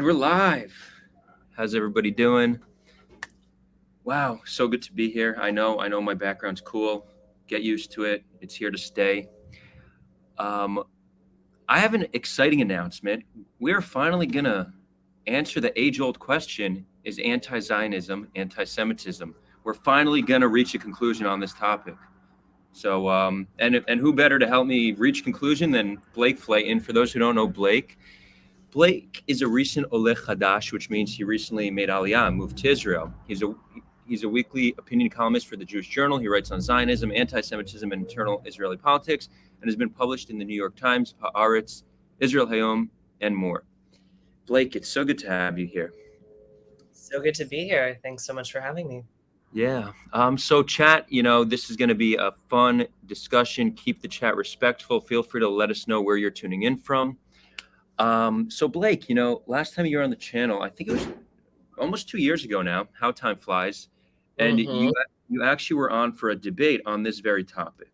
we're live. How's everybody doing? Wow, so good to be here. I know my background's cool. Get used to it. It's here to stay. Um, I have an exciting announcement. We're finally gonna answer the age-old question: is anti-Zionism anti-Semitism? We're finally gonna reach a conclusion on this topic. So, and who better to help me reach conclusion than Blake Flayton? For those who don't know Blake is a recent Oleh Hadash, which means he recently made Aliyah, moved to Israel. He's a weekly opinion columnist for the Jewish Journal. He writes on Zionism, anti-Semitism, and internal Israeli politics, and has been published in the New York Times, Haaretz, Israel Hayom, and more. Blake, it's so good to have you here. So good to be here. Thanks so much for having me. Yeah. So chat, this is going to be a fun discussion. Keep the chat respectful. Feel free to let us know where you're tuning in from. So Blake, last time you were on the channel, I think it was almost 2 years ago now, how time flies. And you actually were on for a debate on this very topic.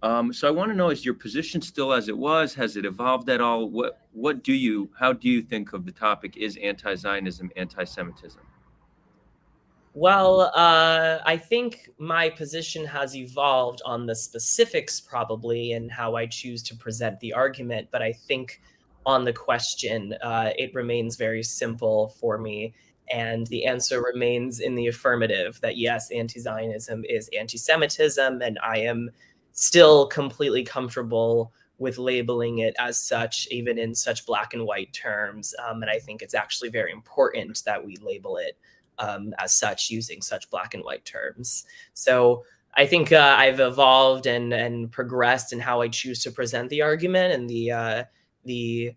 So I want to know, is your position still as it was? Has it evolved at all? How do you think of the topic? Is anti-Zionism anti-Semitism? Well, I think my position has evolved on the specifics probably and how I choose to present the argument. But I think on the question, it remains very simple for me. And the answer remains in the affirmative that yes, anti-Zionism is anti-Semitism. And I am still completely comfortable with labeling it as such, even in such black and white terms. And I think it's actually very important that we label it as such, using such black and white terms. So I think I've evolved and progressed in how I choose to present the argument and the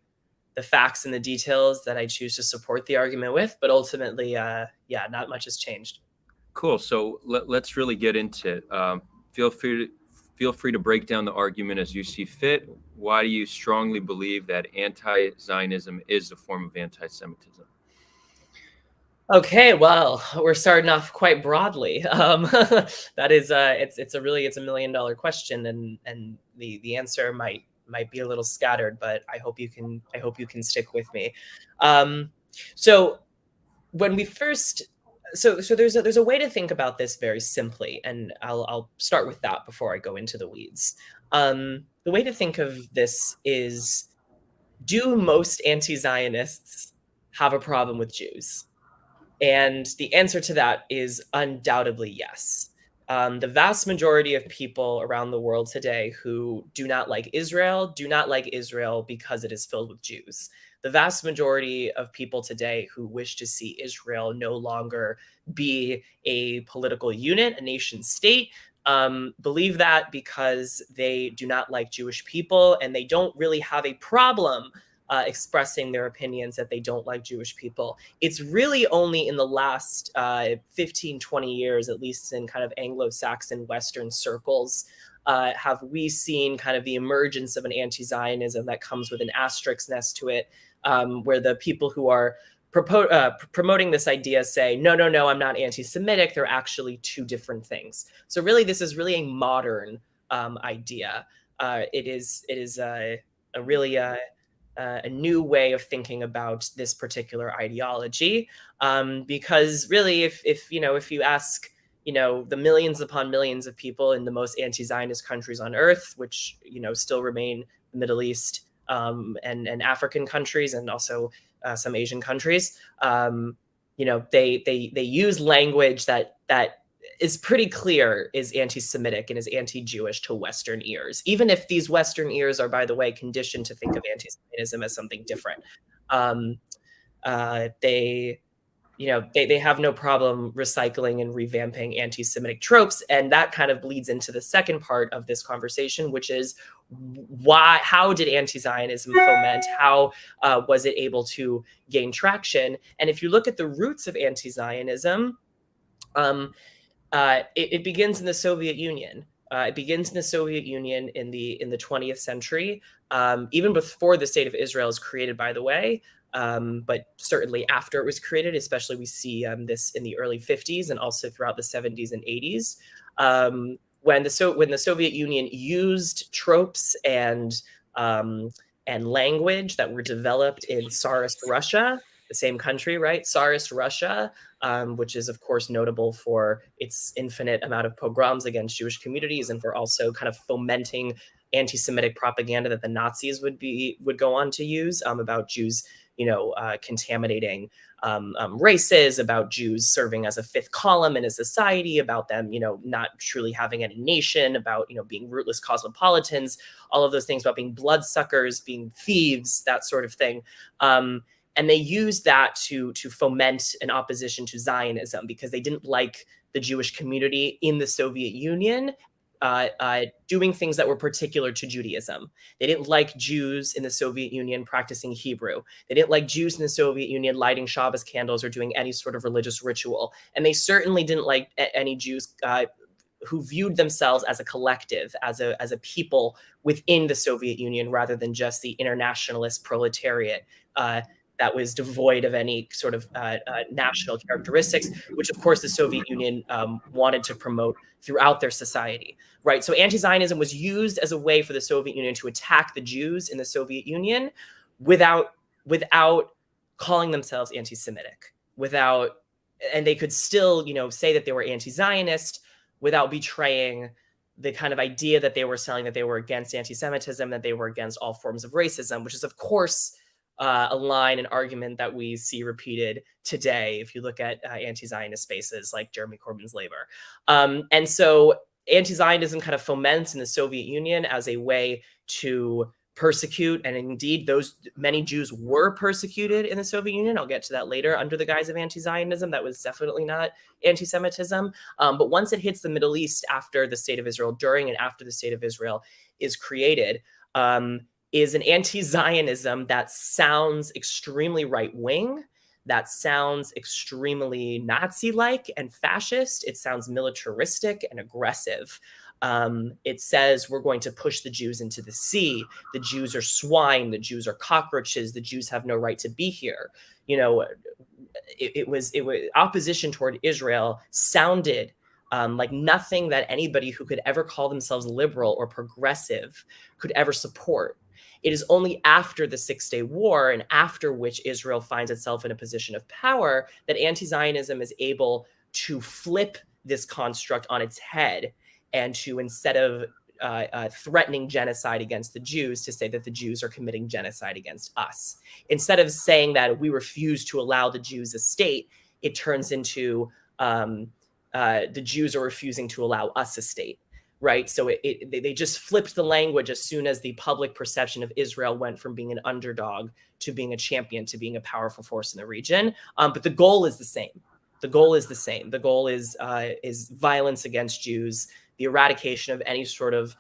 facts and the details that I choose to support the argument with. But ultimately, not much has changed. Cool. So let's really get into it. Feel free to break down the argument as you see fit. Why do you strongly believe that anti-Zionism is a form of anti-Semitism? Okay, well, we're starting off quite broadly. That is, it's a $1 million question, and the answer might be a little scattered, but I hope you can stick with me. So when we first, so there's a way to think about this very simply, and I'll start with that before I go into the weeds. The way to think of this is: do most anti-Zionists have a problem with Jews? And the answer to that is undoubtedly yes. The vast majority of people around the world today who do not like Israel because it is filled with Jews. The vast majority of people today who wish to see Israel no longer be a political unit, a nation state, believe that because they do not like Jewish people, and they don't really have a problem expressing their opinions that they don't like Jewish people. It's really only in the last 15, 20 years, at least in kind of Anglo-Saxon Western circles, have we seen kind of the emergence of an anti-Zionism that comes with an asterisk next to it, where the people who are promoting this idea say, no, I'm not anti-Semitic. They're actually two different things. So really, this is really a modern idea. It is a really a new way of thinking about this particular ideology, because really, if you ask the millions upon millions of people in the most anti-Zionist countries on earth, which still remain the Middle East and African countries, and also some Asian countries, they use language that is pretty clear is anti-Semitic and is anti-Jewish to Western ears, even if these Western ears are, by the way, conditioned to think of anti-Semitism as something different. They have no problem recycling and revamping anti-Semitic tropes, and that kind of bleeds into the second part of this conversation, which is how did anti-Zionism foment? How was it able to gain traction? And if you look at the roots of anti-Zionism, it begins in the Soviet Union. It begins in the Soviet Union in the 20th century, even before the state of Israel is created, by the way, but certainly after it was created. Especially we see this in the early 50s and also throughout the 70s and 80s, when the Soviet Union used tropes and and language that were developed in Tsarist Russia, the same country, right? Tsarist Russia, which is, of course, notable for its infinite amount of pogroms against Jewish communities and for also kind of fomenting anti-Semitic propaganda that the Nazis would go on to use about Jews, contaminating races, about Jews serving as a fifth column in a society, about them, not truly having any nation, about, being rootless cosmopolitans, all of those things, about being bloodsuckers, being thieves, that sort of thing. And they used that to foment an opposition to Zionism because they didn't like the Jewish community in the Soviet Union doing things that were particular to Judaism. They didn't like Jews in the Soviet Union practicing Hebrew. They didn't like Jews in the Soviet Union lighting Shabbos candles or doing any sort of religious ritual. And they certainly didn't like any Jews who viewed themselves as a collective, as a people within the Soviet Union, rather than just the internationalist proletariat that was devoid of any sort of national characteristics, which of course the Soviet Union wanted to promote throughout their society, right? So anti-Zionism was used as a way for the Soviet Union to attack the Jews in the Soviet Union without calling themselves anti-Semitic, and they could still, say that they were anti-Zionist without betraying the kind of idea that they were selling, that they were against anti-Semitism, that they were against all forms of racism, which is of course a line, an argument that we see repeated today if you look at anti-Zionist spaces like Jeremy Corbyn's Labor. And so anti-Zionism kind of foments in the Soviet Union as a way to persecute, and indeed those many Jews were persecuted in the Soviet Union. I'll get to that later under the guise of anti-Zionism. That was definitely not anti-Semitism. But once it hits the Middle East after the State of Israel, during and after the State of Israel is created, is an anti-Zionism that sounds extremely right-wing, that sounds extremely Nazi-like and fascist. It sounds militaristic and aggressive. It says we're going to push the Jews into the sea. The Jews are swine. The Jews are cockroaches. The Jews have no right to be here. It was opposition toward Israel sounded like nothing that anybody who could ever call themselves liberal or progressive could ever support. It is only after the Six-Day War, and after which Israel finds itself in a position of power, that anti-Zionism is able to flip this construct on its head and to, instead of threatening genocide against the Jews, to say that the Jews are committing genocide against us. Instead of saying that we refuse to allow the Jews a state, it turns into the Jews are refusing to allow us a state. Right. So they just flipped the language as soon as the public perception of Israel went from being an underdog to being a champion, to being a powerful force in the region. But the goal is the same. The goal is the same. The goal is violence against Jews, the eradication of any sort of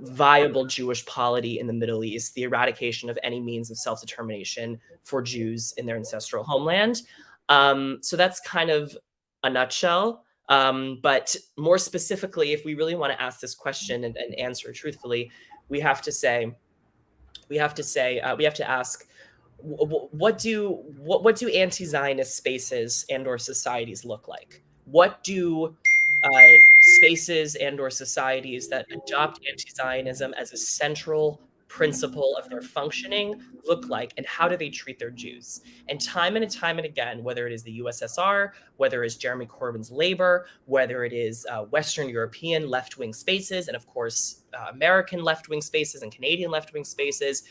viable Jewish polity in the Middle East, the eradication of any means of self-determination for Jews in their ancestral homeland. So that's kind of a nutshell. But more specifically, if we really want to ask this question and answer truthfully, we have to ask, what do anti-Zionist spaces and or societies look like? What do spaces and or societies that adopt anti-Zionism as a central principle of their functioning look like, and how do they treat their Jews? And time and again, whether it is the USSR, whether it's Jeremy Corbyn's Labor, whether it is Western European left-wing spaces, and of course American left-wing spaces and Canadian left-wing spaces,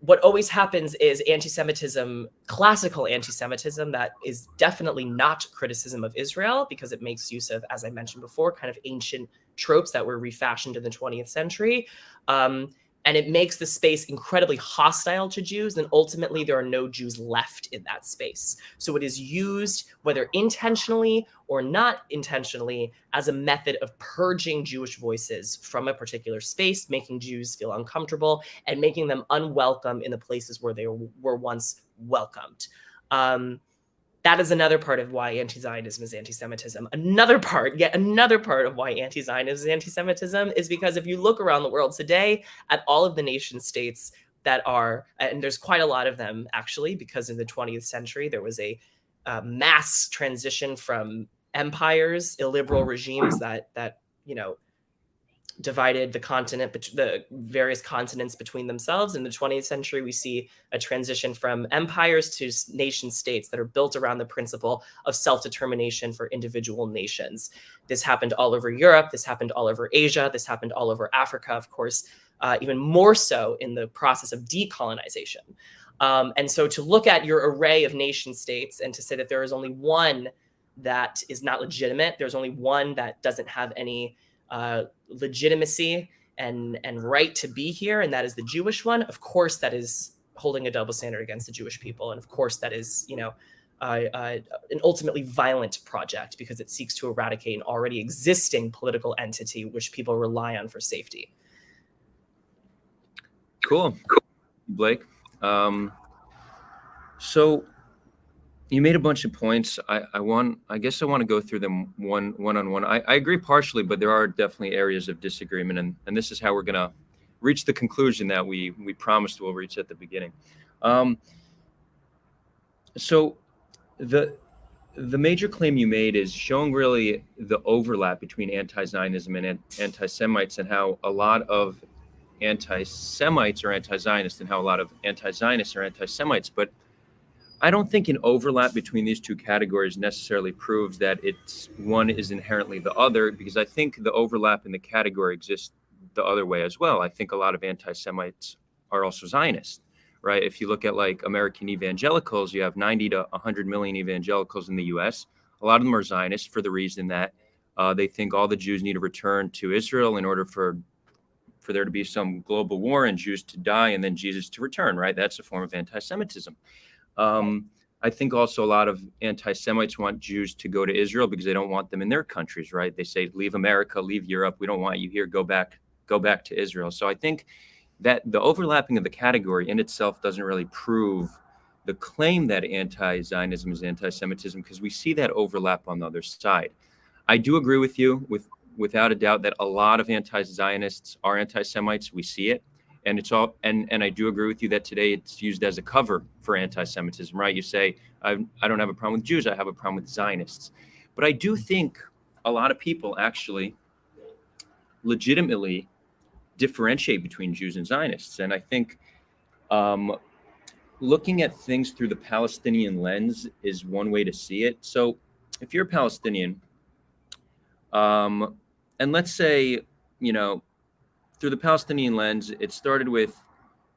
what always happens is anti-Semitism, classical anti-Semitism, that is definitely not criticism of Israel, because it makes use of, as I mentioned before, kind of ancient tropes that were refashioned in the 20th century. And it makes the space incredibly hostile to Jews, and ultimately there are no Jews left in that space. So it is used, whether intentionally or not intentionally, as a method of purging Jewish voices from a particular space, making Jews feel uncomfortable and making them unwelcome in the places where they were once welcomed. That is another part of why anti-Zionism is anti-Semitism. Yet another part of why anti-Zionism is anti-Semitism is because if you look around the world today at all of the nation states that are, and there's quite a lot of them actually, because in the 20th century, there was a mass transition from empires, illiberal regimes that divided the continent, the various continents between themselves. In the 20th century, we see a transition from empires to nation states that are built around the principle of self-determination for individual nations. This happened all over Europe. This happened all over Asia. This happened all over Africa, of course, even more so in the process of decolonization. And so to look at your array of nation states and to say that there is only one that is not legitimate, there's only one that doesn't have any legitimacy and right to be here, and that is the Jewish one. Of course, that is holding a double standard against the Jewish people, and of course, that is an ultimately violent project because it seeks to eradicate an already existing political entity which people rely on for safety. Cool, Blake. So you made a bunch of points. I guess I want to go through them one on one. I agree partially, but there are definitely areas of disagreement, and this is how we're gonna reach the conclusion that we promised we'll reach at the beginning. So the major claim you made is showing really the overlap between anti-Zionism and anti-Semites, and how a lot of anti-Semites are anti-Zionists and how a lot of anti-Zionists are anti-Semites. But I don't think an overlap between these two categories necessarily proves that it's one is inherently the other, because I think the overlap in the category exists the other way as well. I think a lot of anti-Semites are also Zionists, right? If you look at like American evangelicals, you have 90 to 100 million evangelicals in the US. A lot of them are Zionists for the reason that they think all the Jews need to return to Israel in order for there to be some global war and Jews to die and then Jesus to return, right? That's a form of anti-Semitism. I think also a lot of anti-Semites want Jews to go to Israel because they don't want them in their countries, right? They say, leave America, leave Europe. We don't want you here. Go back to Israel. So I think that the overlapping of the category in itself doesn't really prove the claim that anti-Zionism is anti-Semitism, because we see that overlap on the other side. I do agree with you without a doubt that a lot of anti-Zionists are anti-Semites. We see it. And it's all, and I do agree with you that today it's used as a cover for anti-Semitism, right? You say, I don't have a problem with Jews, I have a problem with Zionists. But I do think a lot of people actually legitimately differentiate between Jews and Zionists. And I think looking at things through the Palestinian lens is one way to see it. So if you're a Palestinian, and let's say, through the Palestinian lens, it started with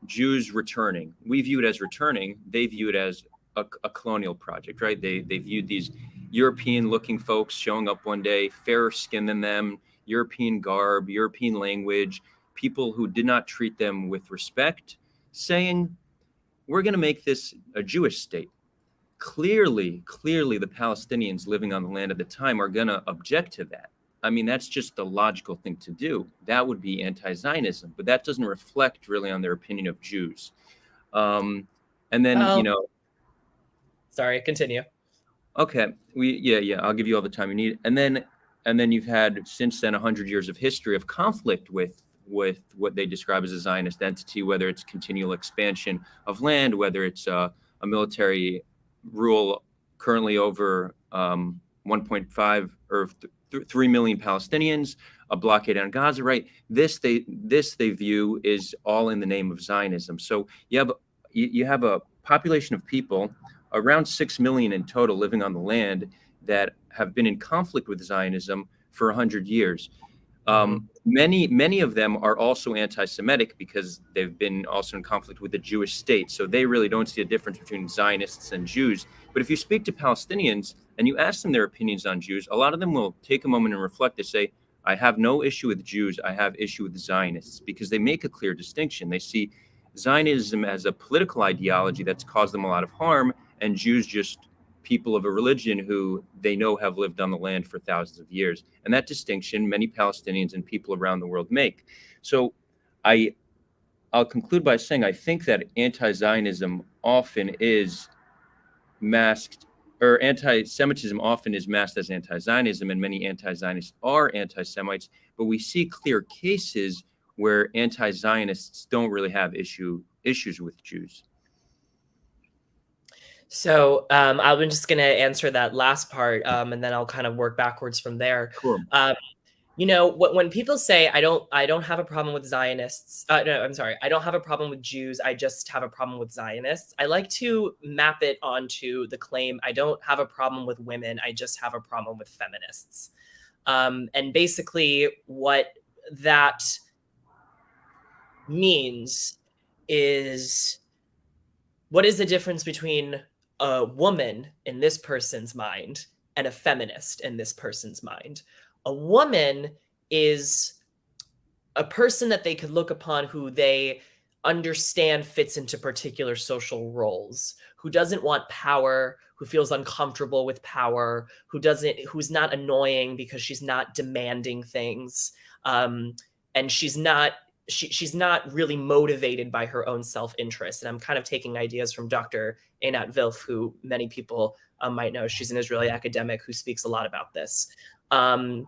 Jews returning. We view it as returning. They view it as a colonial project, right? They viewed these European-looking folks showing up one day, fairer skin than them, European garb, European language, people who did not treat them with respect, saying, we're going to make this a Jewish state. Clearly, the Palestinians living on the land at the time are going to object to that. I mean, that's just the logical thing to do. That would be anti-Zionism, but that doesn't reflect really on their opinion of Jews. And then, Sorry, continue. Okay, I'll give you all the time you need. And then you've had since then 100 years of history of conflict with what they describe as a Zionist entity, whether it's continual expansion of land, whether it's a military rule currently over 1.5 or 3 million Palestinians, a blockade on Gaza, right? This they view is all in the name of Zionism. So you have a population of people, around 6 million in total, living on the land that have been in conflict with Zionism for 100 years. Many of them are also anti-Semitic because they've been also in conflict with the Jewish state. So they really don't see a difference between Zionists and Jews. But if you speak to Palestinians and you ask them their opinions on Jews, a lot of them will take a moment and reflect. They say, I have no issue with Jews. I have issue with Zionists, because they make a clear distinction. They see Zionism as a political ideology that's caused them a lot of harm, and Jews just people of a religion who they know have lived on the land for thousands of years. And that distinction many Palestinians and people around the world make. So I'll conclude by saying I think that anti-Zionism often is masked, or anti-Semitism often is masked as anti-Zionism, and many anti-Zionists are anti-Semites, but we see clear cases where anti-Zionists don't really have issues with Jews. So I'm just going to answer that last part, and then I'll kind of work backwards from there. Cool. When people say I don't have a problem with Zionists. No, I'm sorry. I don't have a problem with Jews. I just have a problem with Zionists. I like to map it onto the claim I don't have a problem with women. I just have a problem with feminists. And basically, what that means is, what is the difference between a woman in this person's mind and a feminist in this person's mind? A woman is a person that they could look upon who they understand fits into particular social roles, who doesn't want power, who feels uncomfortable with power, who's not annoying because she's not demanding things, and she's not really motivated by her own self-interest. And I'm kind of taking ideas from Dr. Einat Wilf, who many people might know. She's an Israeli academic who speaks a lot about this. And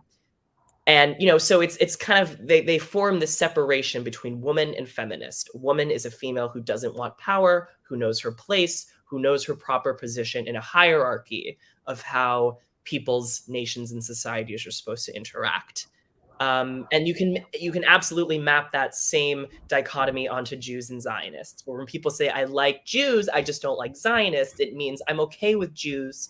so it's kind of, they form this separation between woman and feminist. Woman is a female who doesn't want power, who knows her place, who knows her proper position in a hierarchy of how people's nations and societies are supposed to interact. And you can absolutely map that same dichotomy onto Jews and Zionists. Where when people say I like Jews, I just don't like Zionists, it means I'm okay with Jews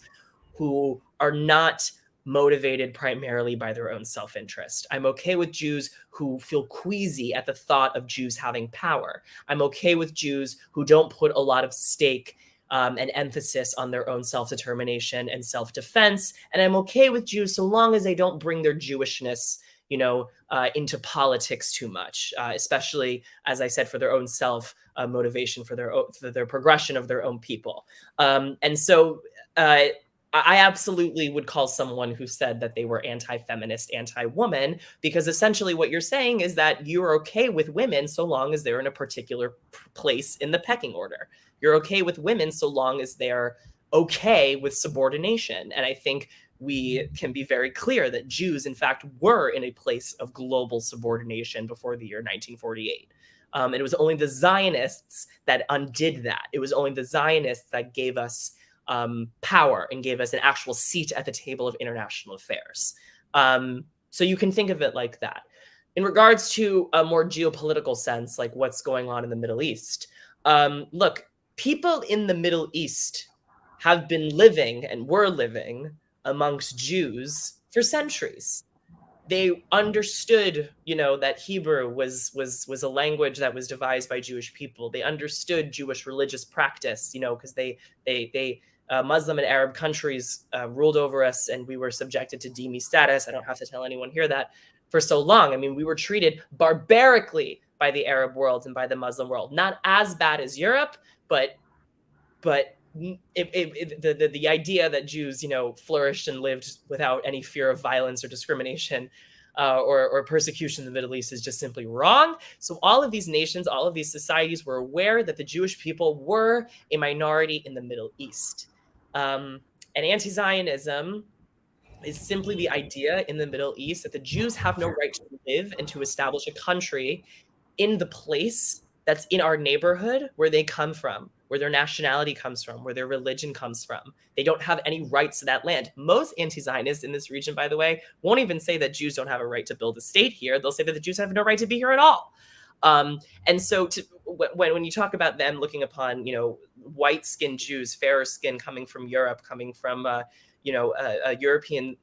who are not motivated primarily by their own self-interest. I'm okay with Jews who feel queasy at the thought of Jews having power. I'm okay with Jews who don't put a lot of stake and emphasis on their own self-determination and self-defense. And I'm okay with Jews so long as they don't bring their Jewishness into politics too much, especially, as I said, for their own self motivation, for their progression of their own people. And so I absolutely would call someone who said that they were anti-feminist, anti-woman, because essentially what you're saying is that you're okay with women so long as they're in a particular place in the pecking order. You're okay with women so long as they're okay with subordination. And I think we can be very clear that Jews, in fact, were in a place of global subordination before the year 1948. And it was only the Zionists that undid that. It was only the Zionists that gave us power and gave us an actual seat at the table of international affairs. So you can think of it like that. In regards to a more geopolitical sense, like what's going on in the Middle East, look, people in the Middle East have been living and were living amongst Jews for centuries. They understood, that Hebrew was a language that was devised by Jewish people. They understood Jewish religious practice, because they Muslim and Arab countries ruled over us, and we were subjected to dhimmi status. I don't have to tell anyone here that, for so long. I mean, we were treated barbarically by the Arab world and by the Muslim world. Not as bad as Europe, but the idea that Jews, flourished and lived without any fear of violence or discrimination or persecution in the Middle East is just simply wrong. So all of these nations, all of these societies were aware that the Jewish people were a minority in the Middle East. And anti-Zionism is simply the idea in the Middle East that the Jews have no right to live and to establish a country in the place that's in our neighborhood where they come from, where their nationality comes from, where their religion comes from. They don't have any rights to that land. Most anti-Zionists in this region, by the way, won't even say that Jews don't have a right to build a state here. They'll say that the Jews have no right to be here at all. And so when you talk about them looking upon, white-skinned Jews, fairer skin coming from Europe, coming from, European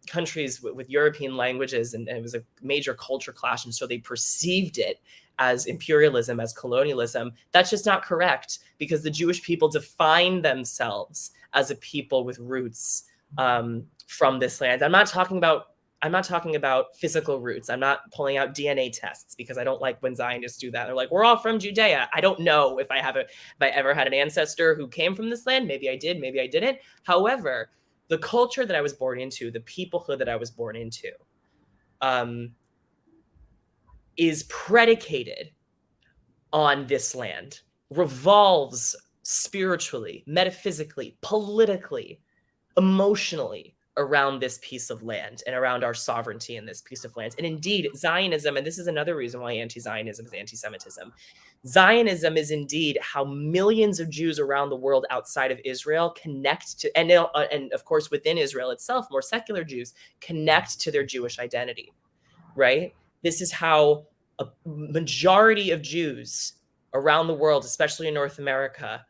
countries with European languages, and it was a major culture clash, and so they perceived it as imperialism, as colonialism. That's just not correct, because the Jewish people define themselves as a people with roots from this land. I'm not talking about physical roots. I'm not pulling out DNA tests, because I don't like when Zionists do that. They're like, we're all from Judea. I don't know if I ever had an ancestor who came from this land. Maybe I did, maybe I didn't. However, the culture that I was born into, the peoplehood that I was born into, is predicated on this land, revolves spiritually, metaphysically, politically, emotionally around this piece of land and around our sovereignty in this piece of land. And indeed, Zionism, and this is another reason why anti-Zionism is anti-Semitism. Zionism is indeed how millions of Jews around the world outside of Israel connect to, and of course within Israel itself, more secular Jews connect to their Jewish identity, right? This is how a majority of Jews around the world, especially in North America,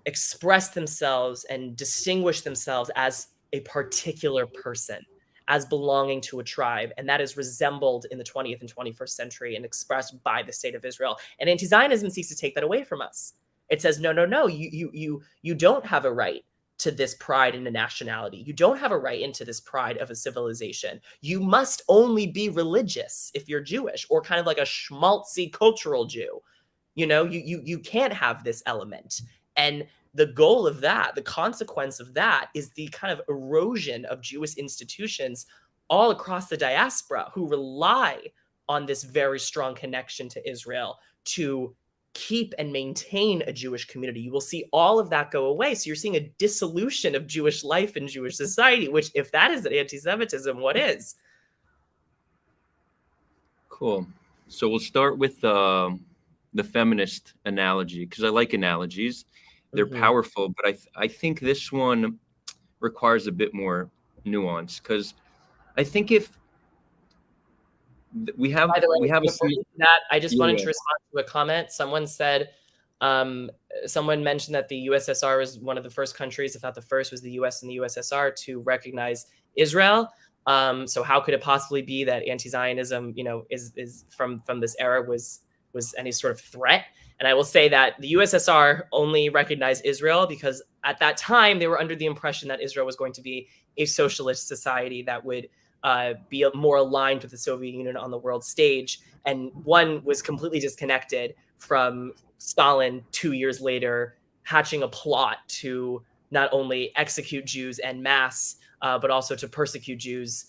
express themselves and distinguish themselves as a particular person, as belonging to a tribe, and that is resembled in the 20th and 21st century and expressed by the state of Israel. And anti-Zionism seeks to take that away from us. It says, no, no, no, you don't have a right to this pride in a nationality. You don't have a right into this pride of a civilization. You must only be religious if you're Jewish, or kind of like a schmaltzy cultural Jew. You can't have this element. And the goal of that, the consequence of that, is the kind of erosion of Jewish institutions all across the diaspora who rely on this very strong connection to Israel to keep and maintain a Jewish community. You will see all of that go away. So you're seeing a dissolution of Jewish life and Jewish society, which, if that is anti-Semitism, what is? Cool. So we'll start with the feminist analogy, because I like analogies. They're powerful, but I think this one requires a bit more nuance, because I think if we have By the way, a before you do that, I just wanted Yeah. to respond to a comment. Someone said, someone mentioned that the USSR was one of the first countries, if not the first, was the US and the USSR to recognize Israel. So how could it possibly be that anti-Zionism, is from this era was any sort of threat? And I will say that the USSR only recognized Israel because at that time they were under the impression that Israel was going to be a socialist society that would be more aligned with the Soviet Union on the world stage. And one was completely disconnected from Stalin 2 years later hatching a plot to not only execute Jews en masse, but also to persecute Jews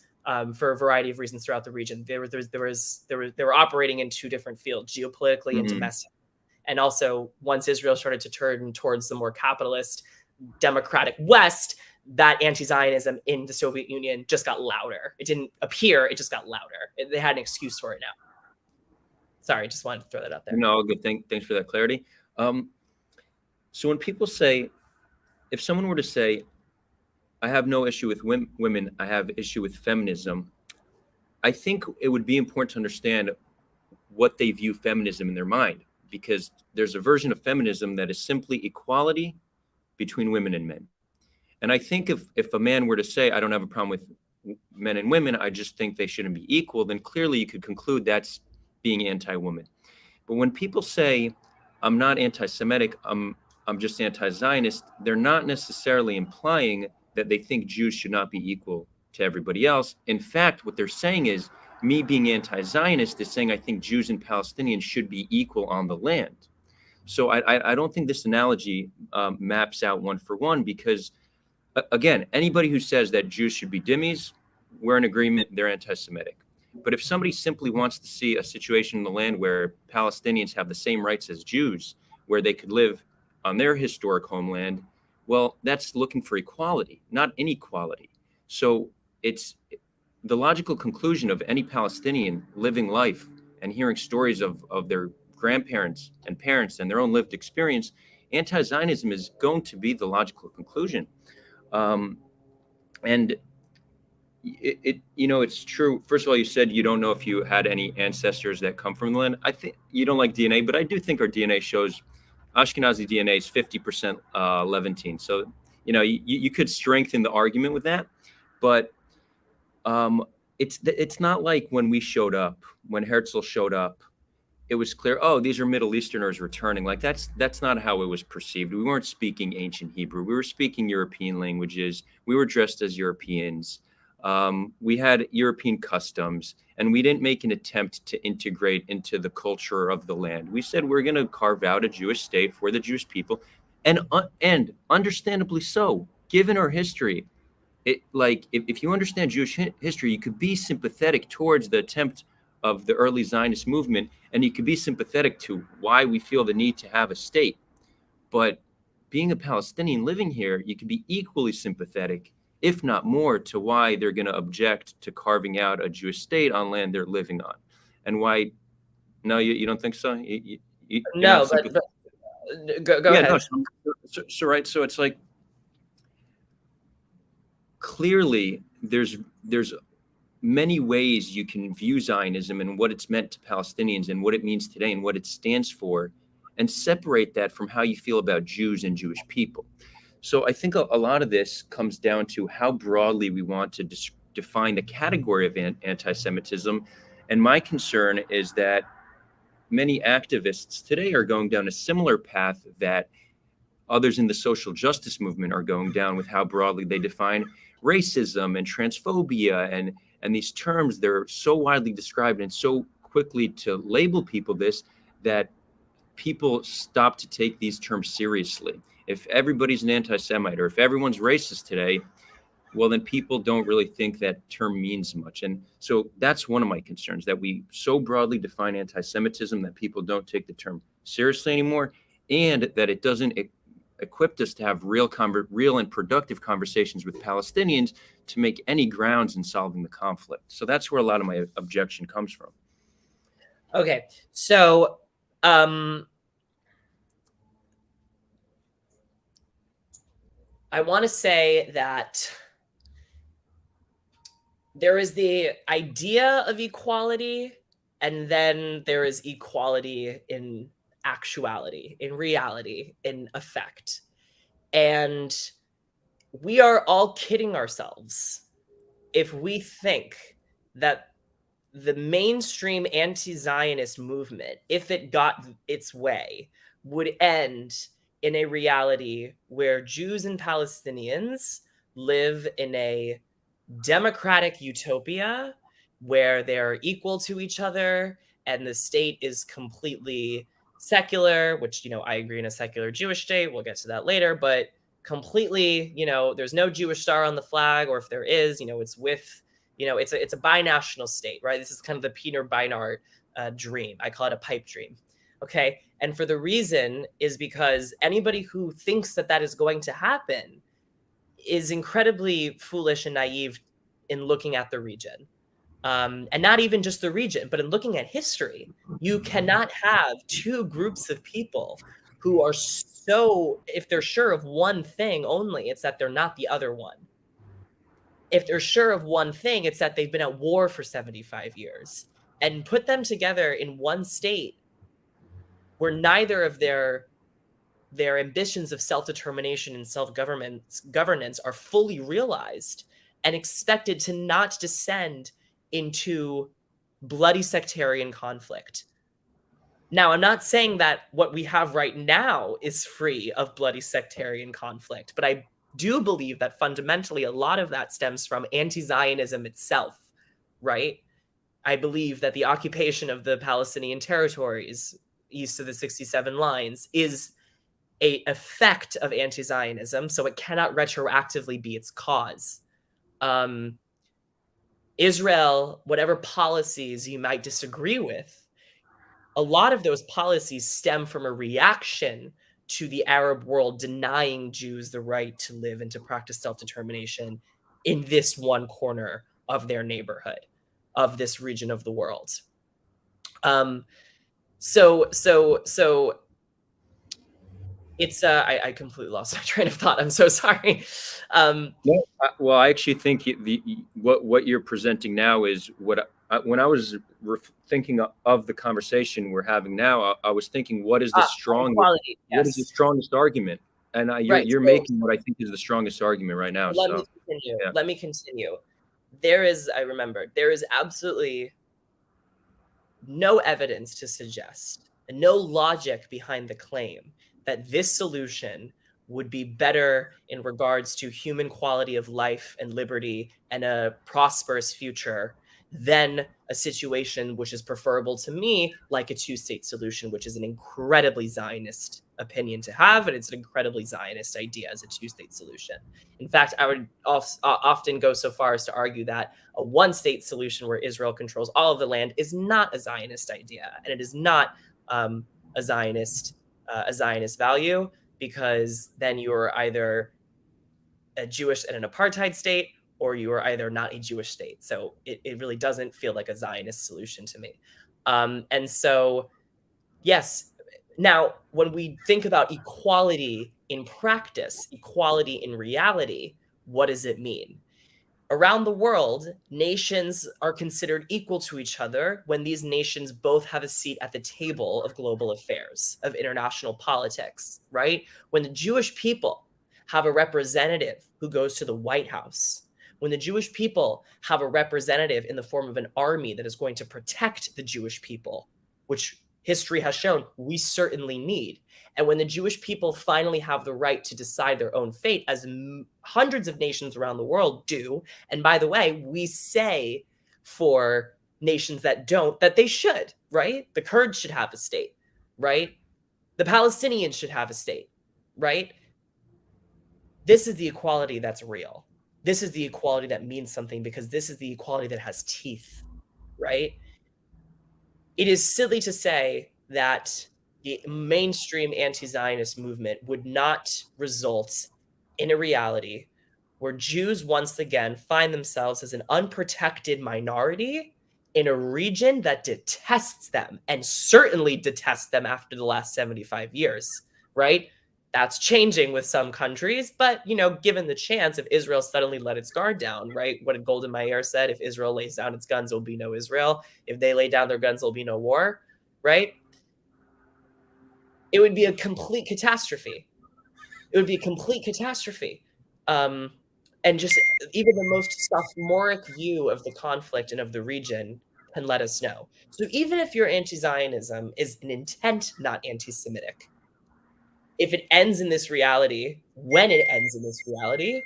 for a variety of reasons throughout the region. They were operating in two different fields, geopolitically and domestic. And also, once Israel started to turn towards the more capitalist, democratic West, that anti-Zionism in the Soviet Union just got louder. It didn't appear, it just got louder. They had an excuse for it now. Sorry, just wanted to throw that out there. No, good. Thanks for that clarity. So when people say, if someone were to say, I have no issue with women, I have issue with feminism, I think it would be important to understand what they view feminism in their mind, because there's a version of feminism that is simply equality between women and men. And I think if a man were to say, I don't have a problem with men and women, I just think they shouldn't be equal, then clearly you could conclude that's being anti-woman. But when people say, I'm not anti-Semitic, I'm just anti-Zionist, they're not necessarily implying that they think Jews should not be equal to everybody else. In fact, what they're saying is, me being anti-Zionist is saying I think Jews and Palestinians should be equal on the land. So I don't think this analogy maps out one for one, because again, anybody who says that Jews should be dhimmis, we're in agreement, they're anti-Semitic. But if somebody simply wants to see a situation in the land where Palestinians have the same rights as Jews, where they could live on their historic homeland, well, that's looking for equality, not inequality. So it's the logical conclusion of any Palestinian living life and hearing stories of their grandparents and parents and their own lived experience. Anti-Zionism is going to be the logical conclusion. And it's true. First of all, you said you don't know if you had any ancestors that come from the land. I think you don't like DNA, but I do think our DNA shows Ashkenazi DNA is 50% Levantine. So, you could strengthen the argument with that, but it's not like when we showed up, when Herzl showed up, it was clear, oh, these are Middle Easterners returning. Like that's not how it was perceived. We weren't speaking ancient Hebrew. We were speaking European languages. We were dressed as Europeans. We had European customs, and we didn't make an attempt to integrate into the culture of the land. We said we're going to carve out a Jewish state for the Jewish people, and understandably so, given our history. If you understand Jewish history, you could be sympathetic towards the attempt of the early Zionist movement, and you could be sympathetic to why we feel the need to have a state. But being a Palestinian living here, you could be equally sympathetic if not more, to why they're going to object to carving out a Jewish state on land they're living on. And why? No, you don't think so? You're not No, sympathetic? but go Yeah, no. ahead. So right. So it's like, clearly there's many ways you can view Zionism and what it's meant to Palestinians and what it means today and what it stands for, and separate that from how you feel about Jews and Jewish people. So I think a lot of this comes down to how broadly we want to define the category of anti-Semitism. And my concern is that many activists today are going down a similar path that others in the social justice movement are going down, with how broadly they define racism and transphobia, and these terms. They're so widely described and so quickly to label people this, that people stop to take these terms seriously. If everybody's an anti-Semite, or if everyone's racist today, well, then people don't really think that term means much. And so that's one of my concerns, that we so broadly define anti-Semitism that people don't take the term seriously anymore, and that it doesn't equip us to have real and productive conversations with Palestinians to make any grounds in solving the conflict. So that's where a lot of my objection comes from. Okay, so I want to say that there is the idea of equality, and then there is equality in actuality, in reality, in effect. And we are all kidding ourselves if we think that the mainstream anti-Zionist movement, if it got its way, would end in a reality where Jews and Palestinians live in a democratic utopia where they're equal to each other and the state is completely secular, which, I agree, in a secular Jewish state, we'll get to that later, but completely, there's no Jewish star on the flag, or if there is, it's with, it's a binational state, right? This is kind of the Peter Beinart dream. I call it a pipe dream. Okay. And for the reason is because anybody who thinks that that is going to happen is incredibly foolish and naive in looking at the region. And not even just the region, but in looking at history. You cannot have two groups of people who are so, if they're sure of one thing only, it's that they're not the other one. If they're sure of one thing, it's that they've been at war for 75 years. And put them together in one state where neither of their ambitions of self-determination and self-governance are fully realized and expected to not descend into bloody sectarian conflict. Now, I'm not saying that what we have right now is free of bloody sectarian conflict, but I do believe that fundamentally a lot of that stems from anti-Zionism itself, right? I believe that the occupation of the Palestinian territories east of the 67 lines is a effect of anti-Zionism, so it cannot retroactively be its cause. Israel, whatever policies you might disagree with, a lot of those policies stem from a reaction to the Arab world denying Jews the right to live and to practice self-determination in this one corner of their neighborhood, of this region of the world. So it's I completely lost my train of thought. I'm so sorry. Well, I actually think what you're presenting now is what when I was thinking of the conversation we're having now, I was thinking, what is the strongest equality, yes. What is the strongest argument? And you're making what I think is the strongest argument right now. Let me continue. Yeah. Let me continue. There is absolutely no evidence to suggest, and no logic behind the claim that this solution would be better in regards to human quality of life and liberty and a prosperous future than a situation which is preferable to me, like a two-state solution, which is an incredibly Zionist opinion to have, and it's an incredibly Zionist idea as a two-state solution. In fact, I would often go so far as to argue that a one-state solution where Israel controls all of the land is not a Zionist idea, and it is not a Zionist value, because then you're either a Jewish and an apartheid state, or you are either not a Jewish state. So it really doesn't feel like a Zionist solution to me. And so, yes, now when we think about equality in practice, equality in reality, what does it mean? Around the world, nations are considered equal to each other when these nations both have a seat at the table of global affairs, of international politics, right? When the Jewish people have a representative who goes to the White House, when the Jewish people have a representative in the form of an army that is going to protect the Jewish people, which history has shown we certainly need. And when the Jewish people finally have the right to decide their own fate, as hundreds of nations around the world do, and by the way, we say for nations that don't that they should, right? The Kurds should have a state, right? The Palestinians should have a state, right? This is the equality that's real. This is the equality that means something because this is the equality that has teeth, right? It is silly to say that the mainstream anti-Zionist movement would not result in a reality where Jews once again find themselves as an unprotected minority in a region that detests them and certainly detests them after the last 75 years, right? That's changing with some countries, but given the chance, if Israel suddenly let its guard down, right? What did Golda Meir said? If Israel lays down its guns, there'll be no Israel. If they lay down their guns, there'll be no war, right? It would be a complete catastrophe. It would be a complete catastrophe. And just even the most sophomoric view of the conflict and of the region can let us know. So even if your anti-Zionism is an intent not anti-Semitic, if it ends in this reality, when it ends in this reality,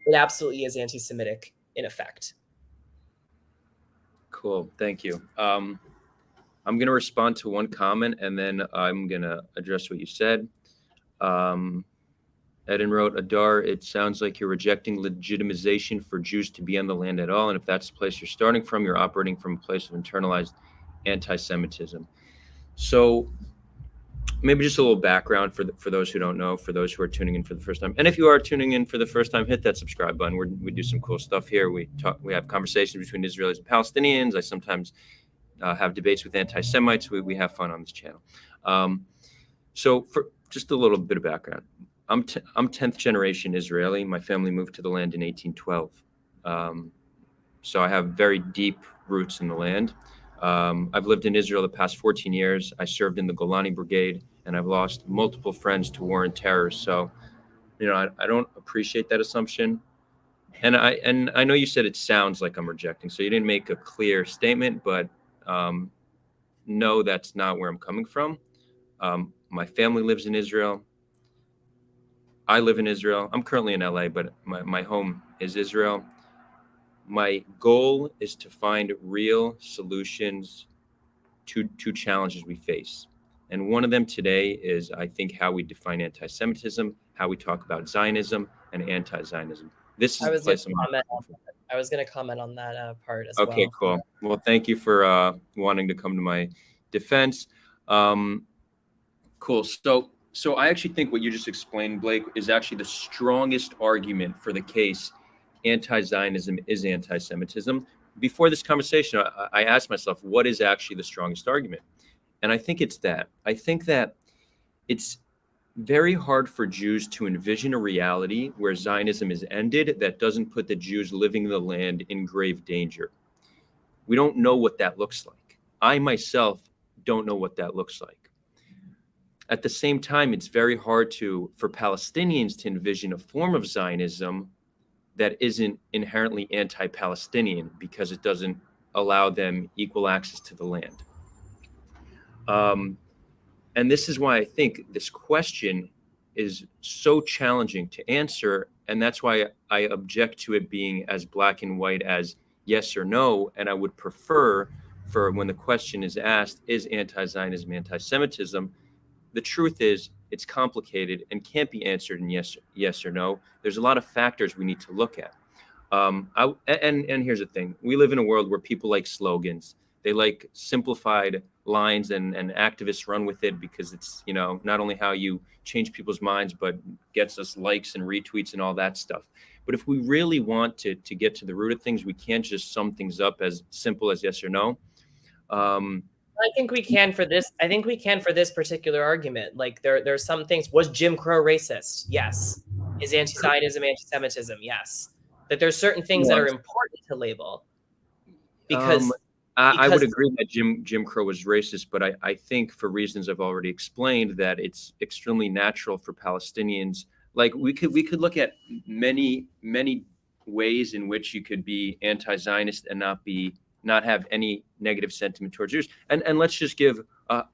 it absolutely is anti-Semitic in effect. Cool. Thank you. I'm going to respond to one comment and then I'm going to address what you said. Eden wrote, Adar, it sounds like you're rejecting legitimization for Jews to be on the land at all. And if that's the place you're starting from, you're operating from a place of internalized anti-Semitism. So maybe just a little background for those who don't know, for those who are tuning in for the first time. And if you are tuning in for the first time, hit that subscribe button. We do some cool stuff here. We have conversations between Israelis and Palestinians. I sometimes have debates with anti-Semites. We have fun on this channel. So for just a little bit of background, I'm 10th generation Israeli. My family moved to the land in 1812. So I have very deep roots in the land. I've lived in Israel the past 14 years. I served in the Golani Brigade, and I've lost multiple friends to war and terror. So, I don't appreciate that assumption. And I know you said it sounds like I'm rejecting, so you didn't make a clear statement, but no, that's not where I'm coming from. My family lives in Israel. I live in Israel. I'm currently in LA, but my home is Israel. My goal is to find real solutions to challenges we face. And one of them today is, I think, how we define anti-Semitism, how we talk about Zionism and anti-Zionism. This is the place I was going to comment on that part as well. Okay, cool. Well, thank you for wanting to come to my defense. Cool. So I actually think what you just explained, Blake, is actually the strongest argument for the case anti-Zionism is anti-Semitism. Before this conversation, I asked myself, what is actually the strongest argument? And I think it's that. I think that it's very hard for Jews to envision a reality where Zionism is ended that doesn't put the Jews living in the land in grave danger. We don't know what that looks like. I myself don't know what that looks like. At the same time, it's very hard for Palestinians to envision a form of Zionism that isn't inherently anti-Palestinian because it doesn't allow them equal access to the land. And this is why I think this question is so challenging to answer. And that's why I object to it being as black and white as yes or no. And I would prefer for when the question is asked, is anti-Zionism anti-Semitism? The truth is it's complicated and can't be answered in yes or no. There's a lot of factors we need to look at. And here's the thing. We live in a world where people like slogans. They like simplified lines, and activists run with it because it's, you know, not only how you change people's minds, but gets us likes and retweets and all that stuff. But if we really want to get to the root of things, we can't just sum things up as simple as yes or no. I think we can for this. I think we can for this particular argument. Like there's some things. Was Jim Crow racist? Yes. Is anti-Zionism anti-Semitism? Yes. That there's certain things that are important to label because I would agree that Jim Crow was racist, but I think for reasons I've already explained that it's extremely natural for Palestinians. Like we could look at many ways in which you could be anti-Zionist and not have any negative sentiment towards Jews. And let's just give a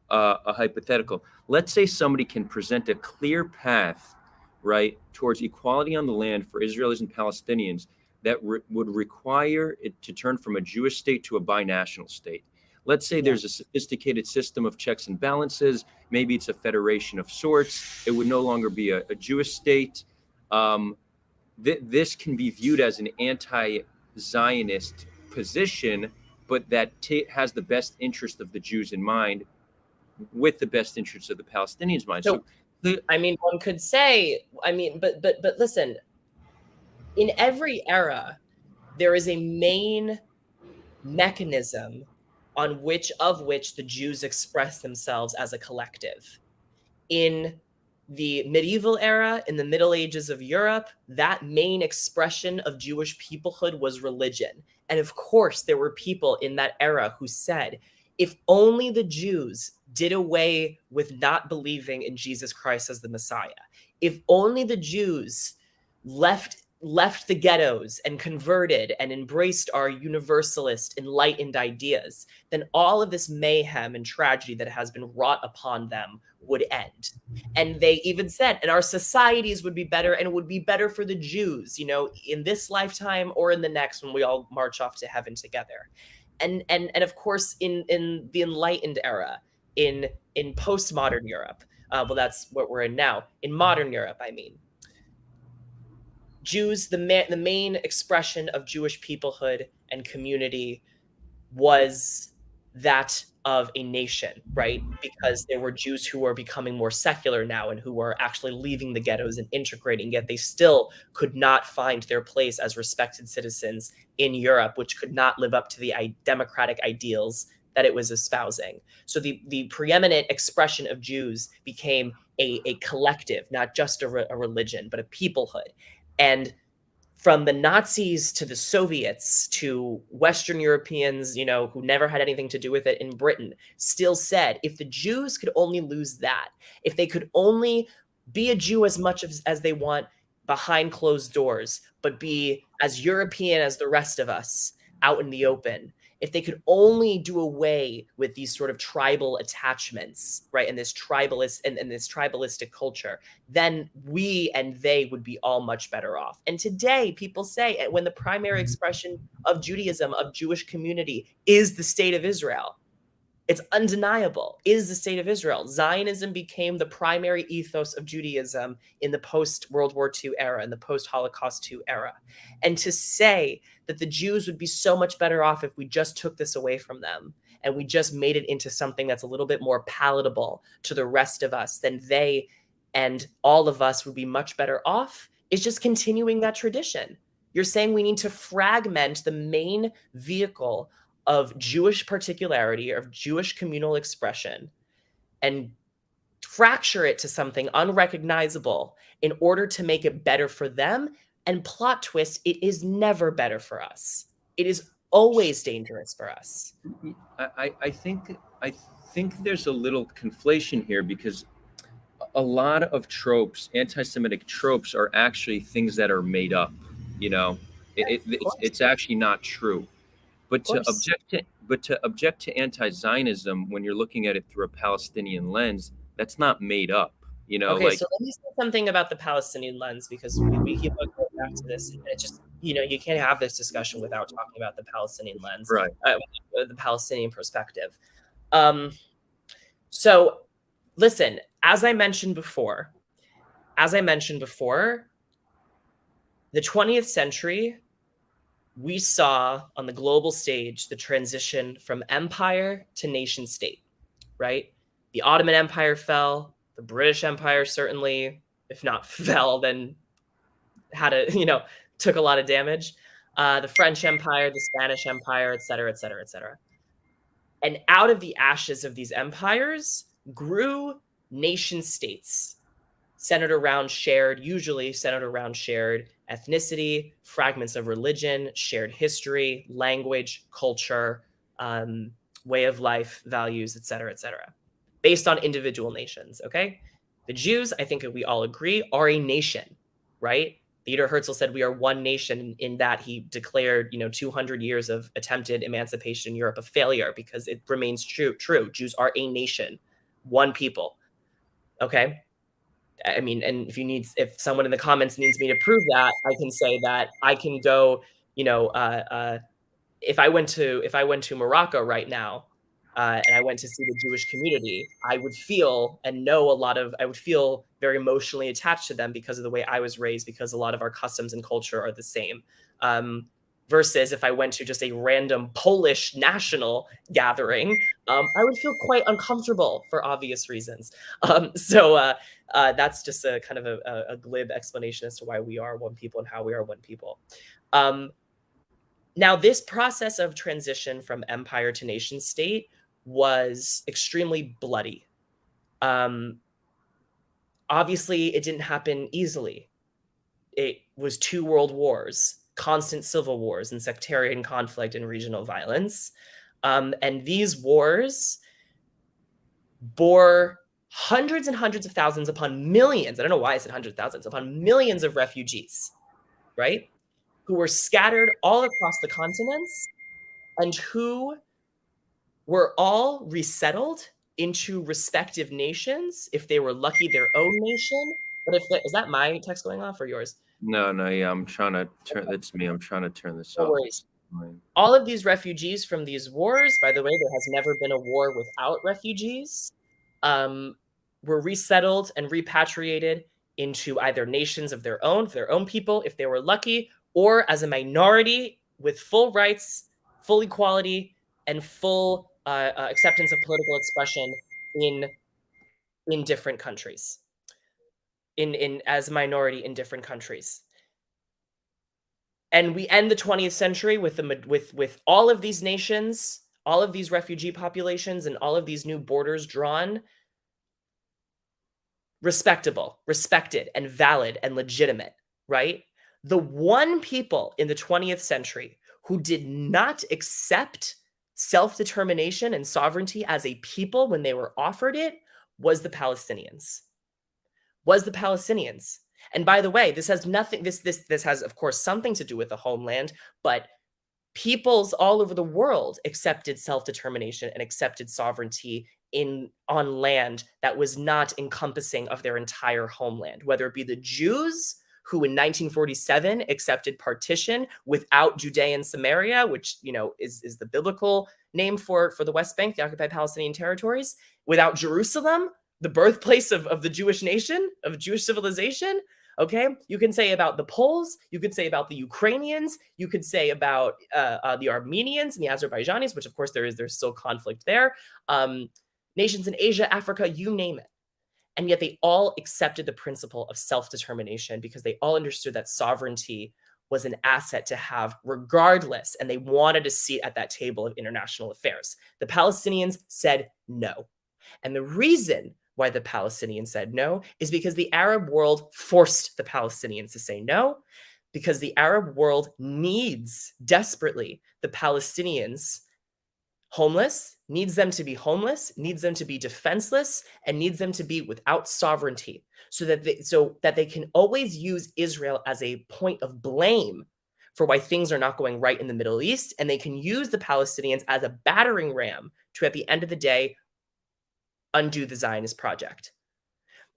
hypothetical. Let's say somebody can present a clear path, right, towards equality on the land for Israelis and Palestinians that would require it to turn from a Jewish state to a binational state. Let's say there's a sophisticated system of checks and balances. Maybe it's a federation of sorts. It would no longer be a Jewish state. This can be viewed as an anti-Zionist position, but that has the best interest of the Jews in mind, with the best interests of the Palestinians in mind. So I mean, one could say, I mean, but listen, in every era, there is a main mechanism on which the Jews express themselves as a collective. In the medieval era, in the Middle Ages of Europe, that main expression of Jewish peoplehood was religion. And of course, there were people in that era who said, if only the Jews did away with not believing in Jesus Christ as the Messiah, if only the Jews left the ghettos and converted and embraced our universalist, enlightened ideas, then all of this mayhem and tragedy that has been wrought upon them would end. And they even said, and our societies would be better, and it would be better for the Jews, you know, in this lifetime or in the next when we all march off to heaven together. And of course, in the Enlightened era, in postmodern Europe, well, that's what we're in now. In modern Europe, I mean, Jews, the main expression of Jewish peoplehood and community was that of a nation, right? Because there were Jews who were becoming more secular now and who were actually leaving the ghettos and integrating, yet they still could not find their place as respected citizens in Europe, which could not live up to the democratic ideals that it was espousing. So the preeminent expression of Jews became a collective, not just a religion, but a peoplehood. And from the Nazis to the Soviets to Western Europeans, you know, who never had anything to do with it in Britain, still said, if the Jews could only lose that, if they could only be a Jew as much as they want behind closed doors, but be as European as the rest of us out in the open, if they could only do away with these sort of tribal attachments, right, and this tribalistic culture, then we and they would be all much better off. And today, people say, when the primary expression of Judaism, of Jewish community, is the state of Israel, it's undeniable, is the state of Israel. Zionism became the primary ethos of Judaism in the post-World War II era, in the post-Holocaust II era. And to say that the Jews would be so much better off if we just took this away from them and we just made it into something that's a little bit more palatable to the rest of us, then they and all of us would be much better off, is just continuing that tradition. You're saying we need to fragment the main vehicle of Jewish particularity, of Jewish communal expression, and fracture it to something unrecognizable in order to make it better for them. And plot twist, it is never better for us. It is always dangerous for us. I think there's a little conflation here, because a lot of tropes, anti-Semitic tropes, are actually things that are made up. You know, it's actually not true. But to object to anti-Zionism when you're looking at it through a Palestinian lens, that's not made up. You know, okay, so let me say something about the Palestinian lens, because we keep going back to this, and it just, you know, you can't have this discussion without talking about the Palestinian lens, right? The Palestinian perspective. So, listen, as I mentioned before, the 20th century, we saw on the global stage the transition from empire to nation state. right? The Ottoman Empire fell, the British Empire certainly, if not fell, then had took a lot of damage. The French Empire, the Spanish Empire, et cetera, et cetera, et cetera. And out of the ashes of these empires grew nation states usually centered around shared ethnicity, fragments of religion, shared history, language, culture, way of life, values, et cetera, based on individual nations. Okay. The Jews, I think we all agree, are a nation, right? Theodor Herzl said we are one nation in that he declared, 200 years of attempted emancipation in Europe a failure because it remains true. Jews are a nation, one people. Okay. I mean, and if someone in the comments needs me to prove that, I can say that I can go, if I went to Morocco right now, and I went to see the Jewish community, I would feel very emotionally attached to them because of the way I was raised, because a lot of our customs and culture are the same. Versus if I went to just a random Polish national gathering, I would feel quite uncomfortable for obvious reasons. So that's just a kind of a glib explanation as to why we are one people and how we are one people. Now, this process of transition from empire to nation state was extremely bloody. Obviously, it didn't happen easily. It was 2 world wars, constant civil wars and sectarian conflict and regional violence. And these wars bore hundreds and hundreds of thousands upon millions. I don't know why I said hundreds of thousands, upon millions of refugees, right? Who were scattered all across the continents and who were all resettled into respective nations, if they were lucky, their own nation. But is that my text going off or yours? No, yeah, I'm trying to turn. That's me. I'm trying to turn this No off. worries. All of these refugees from these wars, by the way, there has never been a war without refugees, were resettled and repatriated into either nations of their own people, if they were lucky, or as a minority with full rights, full equality, and full acceptance of political expression in different countries, in as a minority in different countries. And we end the 20th century with all of these nations, all of these refugee populations, and all of these new borders drawn respectable, respected, and valid and legitimate, right? The one people in the 20th century who did not accept self-determination and sovereignty as a people when they were offered it was the Palestinians. And by the way, this has nothing, this has, of course, something to do with the homeland, but peoples all over the world accepted self-determination and accepted sovereignty on land that was not encompassing of their entire homeland, whether it be the Jews, who in 1947 accepted partition without Judea and Samaria, which is the biblical name for the West Bank, the occupied Palestinian territories, without Jerusalem, the birthplace of the Jewish nation, of Jewish civilization. Okay, you can say about the Poles, you could say about the Ukrainians, you could say about the Armenians and the Azerbaijanis, which of course there's still conflict there. Nations in Asia, Africa, you name it. And yet they all accepted the principle of self-determination because they all understood that sovereignty was an asset to have regardless, and they wanted a seat at that table of international affairs. The Palestinians said no. And the reason why the Palestinians said no is because the Arab world forced the Palestinians to say no, because the Arab world needs desperately the Palestinians homeless, needs them to be homeless, needs them to be defenseless, and needs them to be without sovereignty, so that they can always use Israel as a point of blame for why things are not going right in the Middle East, and they can use the Palestinians as a battering ram to, at the end of the day, undo the Zionist project.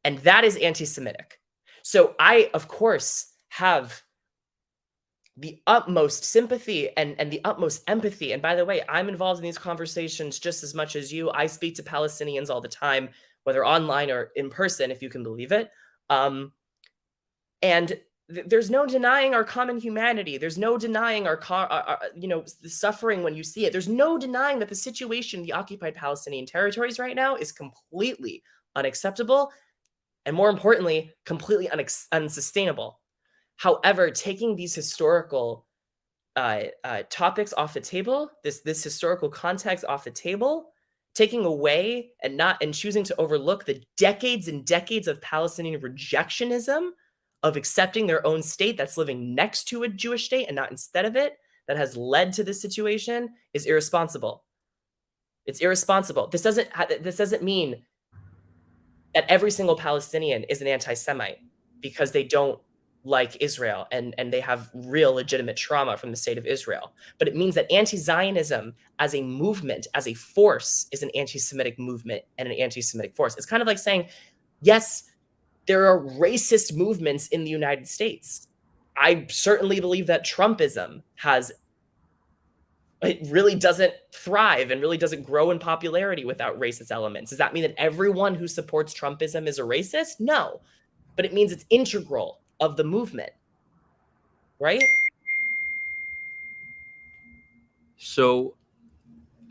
And that is anti-Semitic. So I, of course, have the utmost sympathy and the utmost empathy. And by the way, I'm involved in these conversations just as much as you. I speak to Palestinians all the time, whether online or in person, if you can believe it. And there's no denying our common humanity. There's no denying our the suffering when you see it. There's no denying that the situation in the occupied Palestinian territories right now is completely unacceptable, and more importantly, completely unsustainable. However, taking these historical topics off the table, this historical context off the table, taking away and choosing to overlook the decades and decades of Palestinian rejectionism of accepting their own state that's living next to a Jewish state and not instead of it, that has led to this situation, is irresponsible. It's irresponsible. This doesn't mean that every single Palestinian is an anti-Semite because they don't like Israel and they have real legitimate trauma from the state of Israel. But it means that anti-Zionism as a movement, as a force, is an anti-Semitic movement and an anti-Semitic force. It's kind of like saying, yes, there are racist movements in the United States. I certainly believe that Trumpism it really doesn't thrive and really doesn't grow in popularity without racist elements. Does that mean that everyone who supports Trumpism is a racist? No, but it means it's integral of the movement, right? So,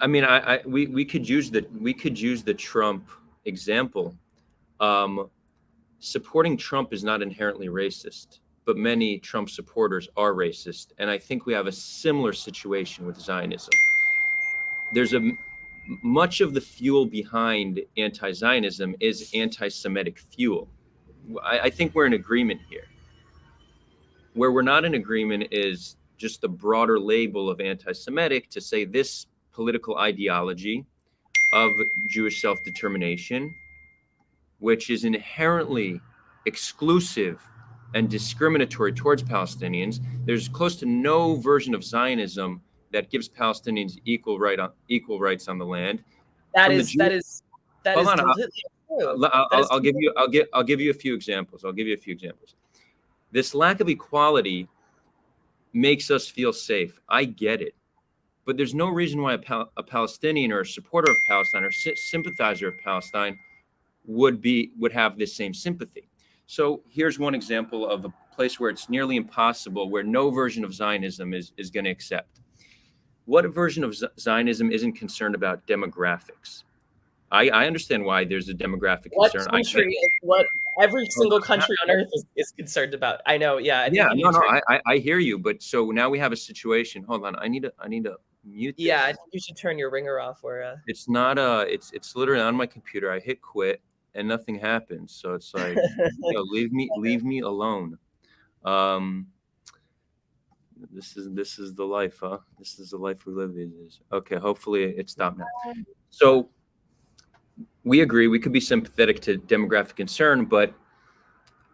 I mean, we could use the Trump example. Supporting Trump is not inherently racist, but many Trump supporters are racist, and I think we have a similar situation with Zionism. There's much of the fuel behind anti-Zionism is anti-Semitic fuel. I think we're in agreement here. Where we're not in agreement is just the broader label of anti-Semitic to say this political ideology of Jewish self-determination, which is inherently exclusive and discriminatory towards Palestinians. There's close to no version of Zionism that gives Palestinians equal rights on the land. That is completely true. I'll give you a few examples. This lack of equality makes us feel safe. I get it. But there's no reason why a Palestinian or a supporter of Palestine or sympathizer of Palestine would have this same sympathy. So here's one example of a place where it's nearly impossible, where no version of Zionism is going to accept. What version of Zionism isn't concerned about demographics? I understand why there's a demographic concern. What every single country on earth is concerned about. I know, yeah. I hear you, but so now we have a situation. Hold on, I need to mute this. Yeah, I think you should turn your ringer off. It's not it's literally on my computer. I hit quit and nothing happens. So it's like, leave me alone. This is the life, huh? This is the life we live these days. Okay, hopefully it stopped now. So we agree we could be sympathetic to demographic concern, but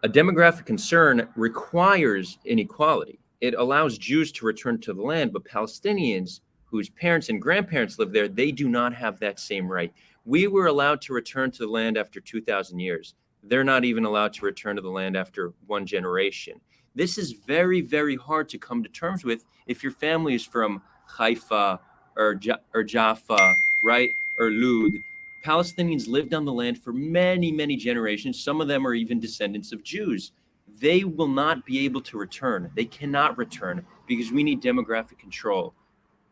a demographic concern requires inequality. It allows Jews to return to the land, but Palestinians whose parents and grandparents live there, they do not have that same right. We were allowed to return to the land after 2,000 years. They're not even allowed to return to the land after one generation. This is very, very hard to come to terms with if your family is from Haifa or Jaffa, right, or Lud. Palestinians lived on the land for many, many generations. Some of them are even descendants of Jews. They will not be able to return. They cannot return because we need demographic control.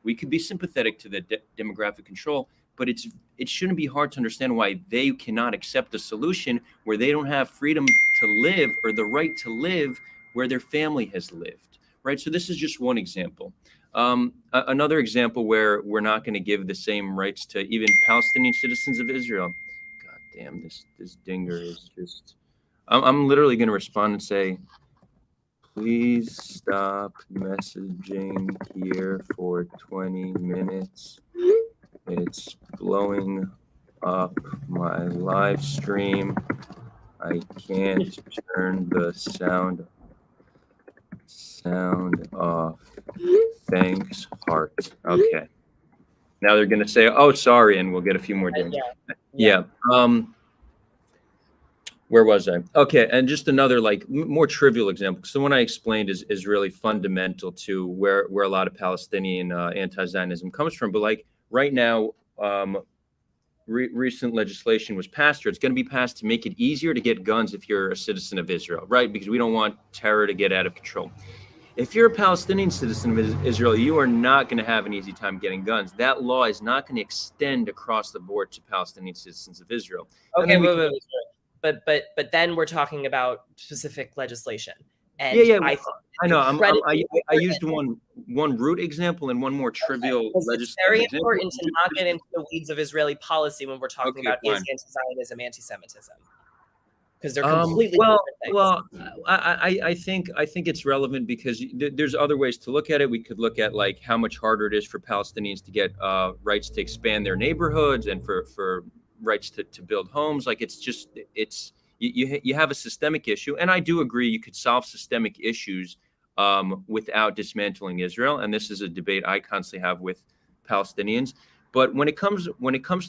We could be sympathetic to the demographic control, but it shouldn't be hard to understand why they cannot accept a solution where they don't have freedom to live or the right to live where their family has lived, right? So this is just one example. Another example where we're not going to give the same rights to even Palestinian citizens of Israel. God damn, this dinger is just... I'm literally going to respond and say, please stop messaging here for 20 minutes. It's blowing up my live stream. I can't turn the sound off. Thanks, heart. Okay. Now they're going to say, oh, sorry, and we'll get a few more dings. Yeah. Where was I? Okay, and just another more trivial example. So the one I explained is really fundamental to where a lot of Palestinian anti-Zionism comes from. But right now, recent legislation was passed, or it's going to be passed to make it easier to get guns if you're a citizen of Israel, right? Because we don't want terror to get out of control. If you're a Palestinian citizen of Israel, you are not going to have an easy time getting guns. That law is not going to extend across the board to Palestinian citizens of Israel. Okay, but then we're talking about specific legislation, and yeah, I know. I used one root example and one more trivial legislative It's very example. important to not get into the weeds of Israeli policy when we're talking about is anti-Zionism, anti-Semitism, because they're completely different things. Well, I think it's relevant because there's other ways to look at it. We could look at like how much harder it is for Palestinians to get rights to expand their neighborhoods and for rights to build homes. Like you have a systemic issue, and I do agree you could solve systemic issues without dismantling Israel. And this is a debate I constantly have with Palestinians. But when it comes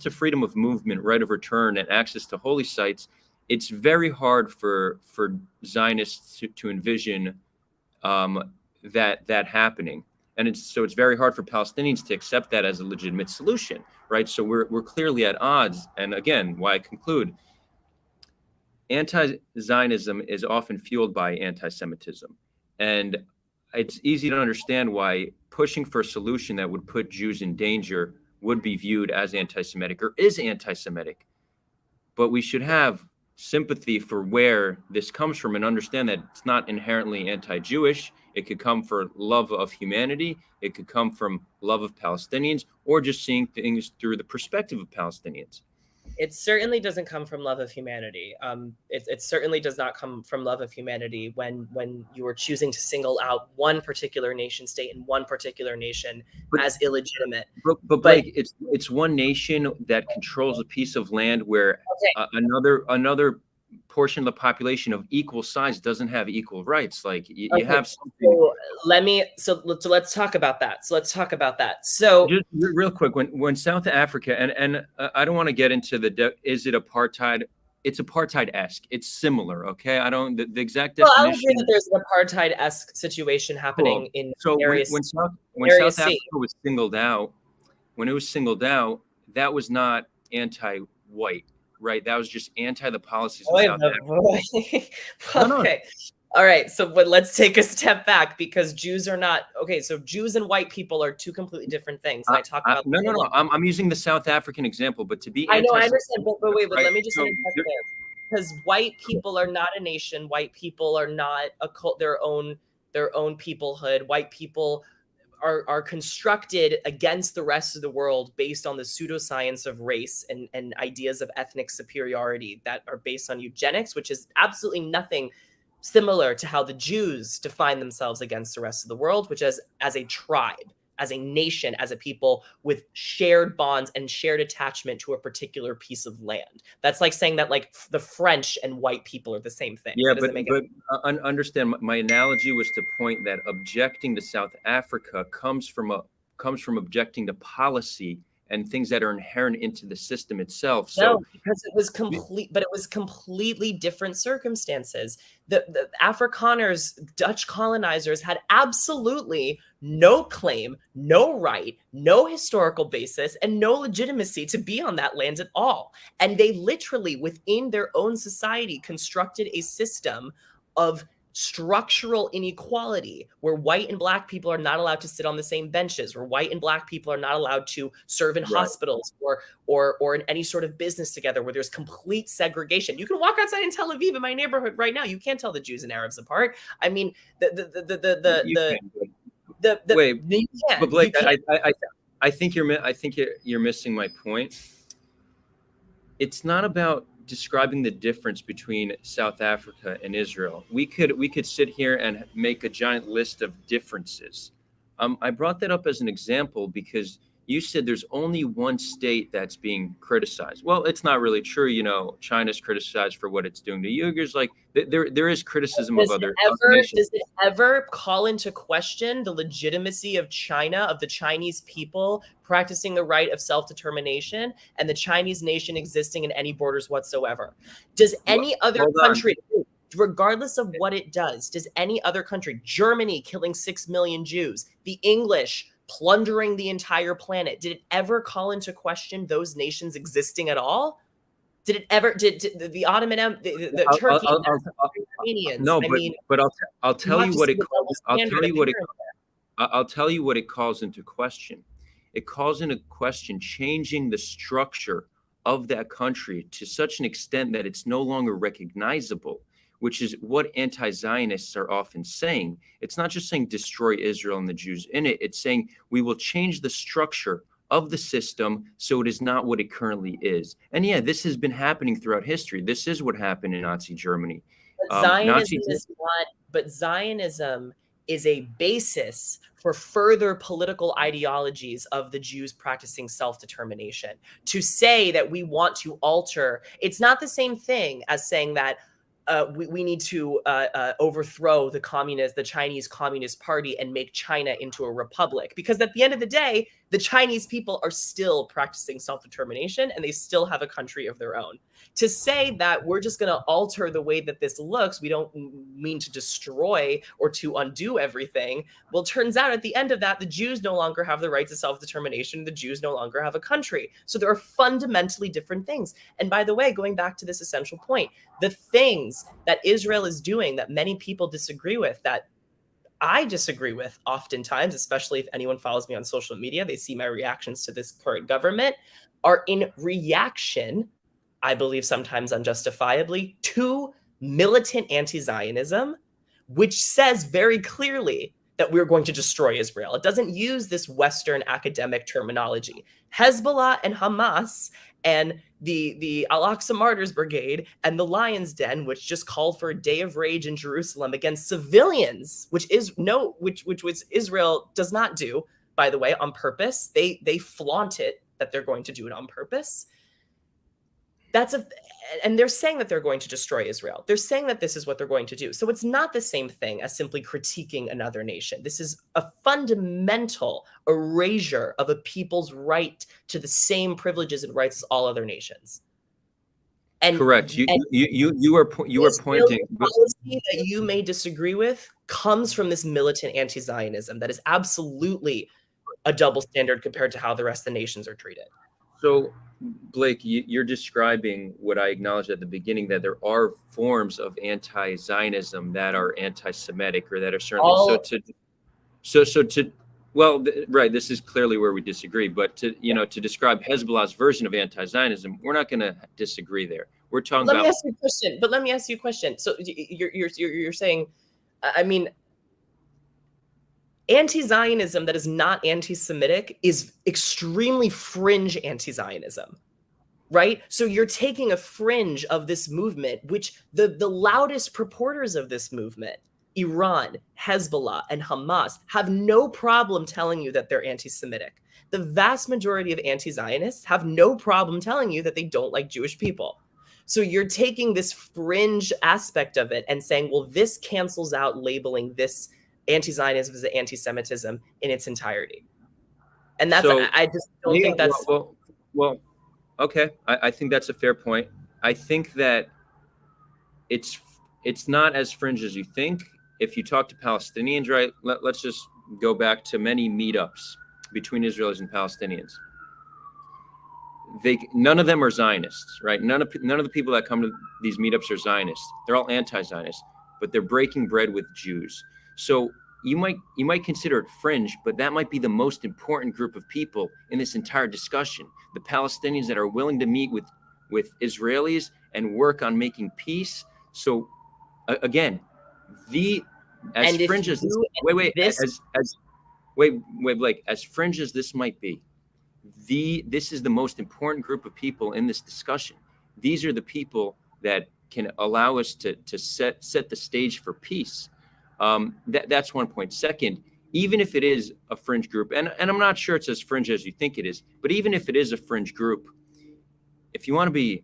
to freedom of movement, right of return, and access to holy sites, it's very hard for Zionists to envision that happening, and it's very hard for Palestinians to accept that as a legitimate solution, right? So we're clearly at odds. And again, why I conclude, anti-Zionism is often fueled by anti-Semitism, and it's easy to understand why pushing for a solution that would put Jews in danger would be viewed as anti-Semitic or is anti-Semitic. But we should have sympathy for where this comes from and understand that it's not inherently anti-Jewish. It could come from love of humanity. It could come from love of Palestinians, or just seeing things through the perspective of Palestinians. It certainly doesn't come from love of humanity. It certainly does not come from love of humanity when you are choosing to single out one particular nation state and one particular nation as illegitimate. But Blake, it's one nation that controls a piece of land where another portion of the population of equal size doesn't have equal rights. Like you have something. So let's talk about that. So just real quick, when South Africa and I don't want to get into is it apartheid? It's apartheid-esque. It's similar. Okay, I don't the exact definition. Well, I agree that there's an apartheid-esque situation happening in areas. When South Africa was singled out, that was not anti-white. Right, that was just anti the policies of South Africa. Okay, all right. But let's take a step back because Jews are not okay. So Jews and white people are two completely different things. And I talk about no. I'm using the South African example, but to be I know I understand, but wait, let me just interject there because white people are not a nation. White people are not their own peoplehood. White people are constructed against the rest of the world based on the pseudoscience of race and ideas of ethnic superiority that are based on eugenics, which is absolutely nothing similar to how the Jews define themselves against the rest of the world, which is as a tribe, as a nation, as a people with shared bonds and shared attachment to a particular piece of land. That's like saying that like the French and white people are the same thing. Yeah, but understand my analogy was to point that objecting to South Africa comes from objecting to policy and things that are inherent into the system itself. So, no, because it was completely different circumstances. The Afrikaners, Dutch colonizers, had absolutely no claim, no right, no historical basis, and no legitimacy to be on that land at all. And they literally, within their own society, constructed a system of structural inequality where white and black people are not allowed to sit on the same benches, where white and black people are not allowed to serve in hospitals or in any sort of business together, where there's complete segregation. You can walk outside in Tel Aviv in my neighborhood right now. You can't tell the Jews and Arabs apart. I mean, but Blake, I think you're missing my point. It's not about describing the difference between South Africa and Israel. We could sit here and make a giant list of differences. I brought that up as an example because you said there's only one state that's being criticized. Well, it's not really true. You know, China's criticized for what it's doing to Uyghurs. Like there is criticism of other nations. Does it ever call into question the legitimacy of China, of the Chinese people practicing the right of self-determination and the Chinese nation existing in any borders whatsoever? Does any other country, regardless of what it does any other country, Germany killing 6 million Jews, the English plundering the entire planet, did it ever call into question those nations existing at all? Did it ever? Did the Ottoman, the Turkey, Armenians? No, I mean, but I'll tell not you to what see it the double I'll standard tell you what it appearance. I'll tell you what it calls into question. It calls into question changing the structure of that country to such an extent that it's no longer recognizable, which is what anti-Zionists are often saying. It's not just saying destroy Israel and the Jews in it. It's saying we will change the structure of the system so it is not what it currently is. And yeah, this has been happening throughout history. This is what happened in Nazi Germany. But Zionism Nazi is not. But Zionism is a basis for further political ideologies of the Jews practicing self-determination. To say that we want to alter, it's not the same thing as saying that we need to overthrow the Chinese Communist Party and make China into a republic. Because at the end of the day, the Chinese people are still practicing self-determination and they still have a country of their own. To say that we're just going to alter the way that this looks, we don't mean to destroy or to undo everything. Well, turns out at the end of that, the Jews no longer have the right to self-determination. The Jews no longer have a country. So there are fundamentally different things. And by the way, going back to this essential point, the things that Israel is doing that many people disagree with, that I disagree with oftentimes, especially if anyone follows me on social media, they see my reactions to this current government, are in reaction, I believe sometimes unjustifiably, to militant anti-Zionism, which says very clearly that we're going to destroy Israel. It doesn't use this Western academic terminology. Hezbollah and Hamas and the Al-Aqsa Martyrs Brigade and the Lion's Den, which just called for a day of rage in Jerusalem against civilians, which Israel does not do, by the way, on purpose. They flaunt it that they're going to do it on purpose. And they're saying that they're going to destroy Israel. They're saying that this is what they're going to do. So it's not the same thing as simply critiquing another nation. This is a fundamental erasure of a people's right to the same privileges and rights as all other nations. And correct. You are pointing. Policy that you may disagree with comes from this militant anti-Zionism that is absolutely a double standard compared to how the rest of the nations are treated. So, Blake, you're describing what I acknowledged at the beginning, that there are forms of anti-Zionism that are anti-Semitic or that are certainly right. This is clearly where we disagree. But to describe Hezbollah's version of anti-Zionism, we're not going to disagree there. We're talking about. Let me ask you a question. So you're saying, I mean, anti-Zionism that is not anti-Semitic is extremely fringe anti-Zionism, right? So you're taking a fringe of this movement, which the loudest purporters of this movement, Iran, Hezbollah, and Hamas, have no problem telling you that they're anti-Semitic. The vast majority of anti-Zionists have no problem telling you that they don't like Jewish people. So you're taking this fringe aspect of it and saying, well, this cancels out labeling this anti-Zionism as anti-Semitism in its entirety. And that's, I just don't think that's... Well, okay. I think that's a fair point. I think that it's not as fringe as you think. If you talk to Palestinians, right, let's just go back to many meetups between Israelis and Palestinians. None of them are Zionists, right? None of the people that come to these meetups are Zionists. They're all anti-Zionists, but they're breaking bread with Jews. So you might consider it fringe, but that might be the most important group of people in this entire discussion. The Palestinians that are willing to meet with Israelis and work on making peace. So again, Blake, as fringe as this might be, this is the most important group of people in this discussion. These are the people that can allow us to set the stage for peace. That's one point. Second, even if it is a fringe group, and I'm not sure it's as fringe as you think it is, but even if it is a fringe group, if you want to be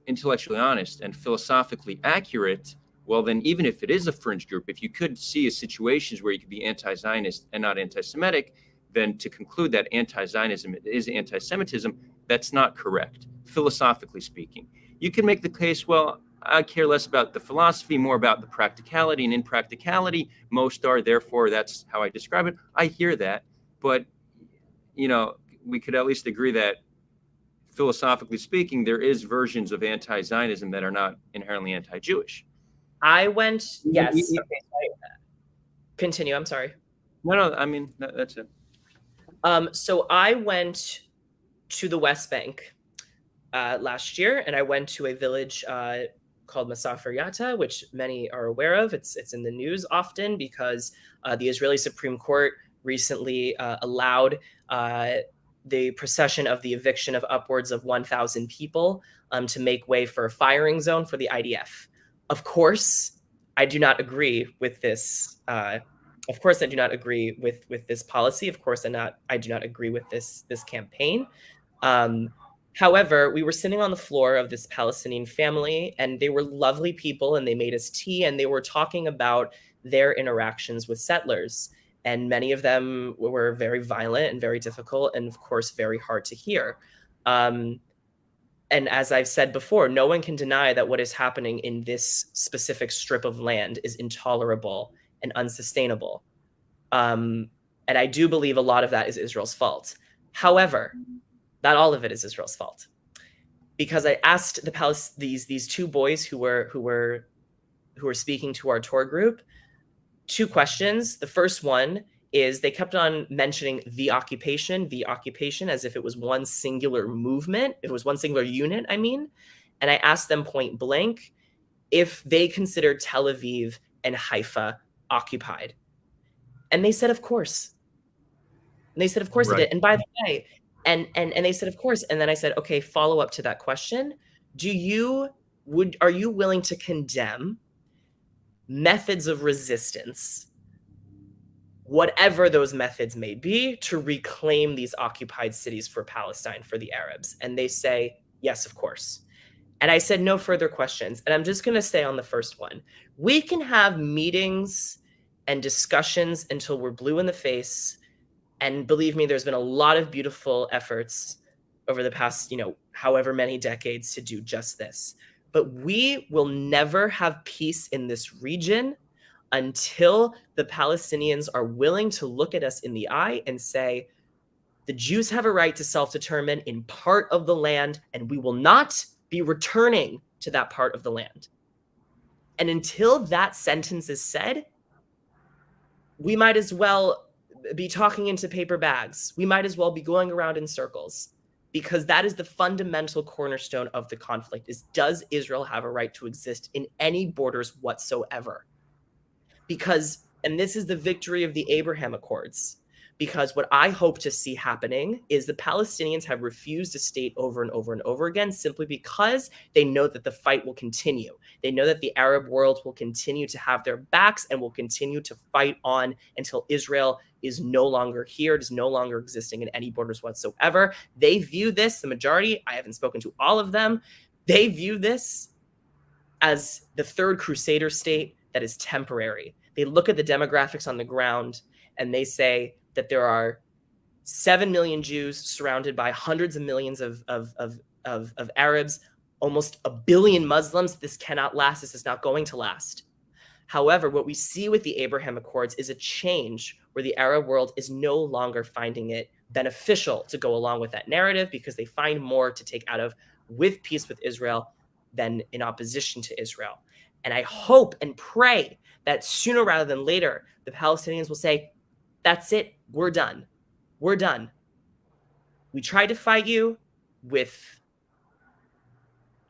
intellectually honest and philosophically accurate, well, then even if it is a fringe group, if you could see situations where you could be anti-Zionist and not anti-Semitic, then to conclude that anti-Zionism is anti-Semitism, that's not correct, philosophically speaking. You can make the case, well, I care less about the philosophy, more about the practicality, and in practicality, most are, therefore, that's how I describe it. I hear that. but we could at least agree that philosophically speaking, there is versions of anti-Zionism that are not inherently anti-Jewish. Yes. Okay, continue. I'm sorry. No, I mean that's it. So I went to the West Bank last year, and I went to a village called Masafer Yatta, which many are aware of. It's in the news often because the Israeli Supreme Court recently allowed the procession of the eviction of upwards of 1,000 people to make way for a firing zone for the IDF. Of course, I do not agree with this. Of course, I do not agree with this policy. Of course, I do not agree with this campaign. However, we were sitting on the floor of this Palestinian family, and they were lovely people, and they made us tea, and they were talking about their interactions with settlers. And many of them were very violent and very difficult, and of course, very hard to hear. And as I've said before, no one can deny that what is happening in this specific strip of land is intolerable and unsustainable. And I do believe a lot of that is Israel's fault. However, not all of it is Israel's fault, because I asked these two boys who were speaking to our tour group 2 questions. The first one is they kept on mentioning the occupation as if it was one singular movement. It was one singular unit, I mean. And I asked them point blank if they considered Tel Aviv and Haifa occupied. And they said, of course. And they said, of course it did. And by the way, and they said, of course. And then I said, okay, follow up to that question. Are you willing to condemn methods of resistance, whatever those methods may be, to reclaim these occupied cities for Palestine, for the Arabs? And they say, yes, of course. And I said, no further questions. And I'm just going to stay on the first one. We can have meetings and discussions until we're blue in the face. And believe me, there's been a lot of beautiful efforts over the past, however many decades to do just this. But we will never have peace in this region until the Palestinians are willing to look at us in the eye and say, the Jews have a right to self-determine in part of the land, and we will not be returning to that part of the land. And until that sentence is said, we might as well be talking into paper bags. We might as well be going around in circles, because that is the fundamental cornerstone of the conflict: is, does Israel have a right to exist in any borders whatsoever? Because, and this is the victory of the Abraham Accords, because what I hope to see happening is the Palestinians have refused a state over and over and over again, simply because they know that the fight will continue. They know that the Arab world will continue to have their backs and will continue to fight on until Israel is no longer here. It is no longer existing in any borders whatsoever. They view this, the majority, I haven't spoken to all of them, they view this as the third Crusader state that is temporary. They look at the demographics on the ground and they say that there are 7 million Jews surrounded by hundreds of millions of Arabs, almost a billion Muslims. This cannot last. This is not going to last. However, what we see with the Abraham Accords is a change where the Arab world is no longer finding it beneficial to go along with that narrative, because they find more to take out of with peace with Israel than in opposition to Israel. And I hope and pray that sooner rather than later, the Palestinians will say, that's it, we're done. We're done. We tried to fight you with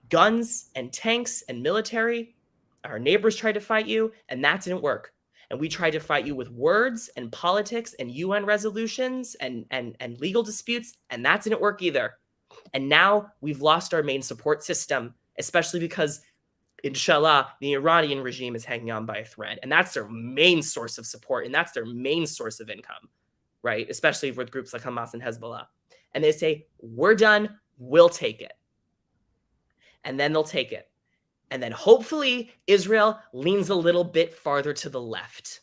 guns and tanks and military. Our neighbors tried to fight you, and that didn't work. And we tried to fight you with words and politics and UN resolutions and legal disputes, and that didn't work either. And now we've lost our main support system, especially because, inshallah, the Iranian regime is hanging on by a thread. And that's their main source of support, and that's their main source of income, right? Especially with groups like Hamas and Hezbollah. And they say, we're done, we'll take it. And then they'll take it. And then hopefully Israel leans a little bit farther to the left,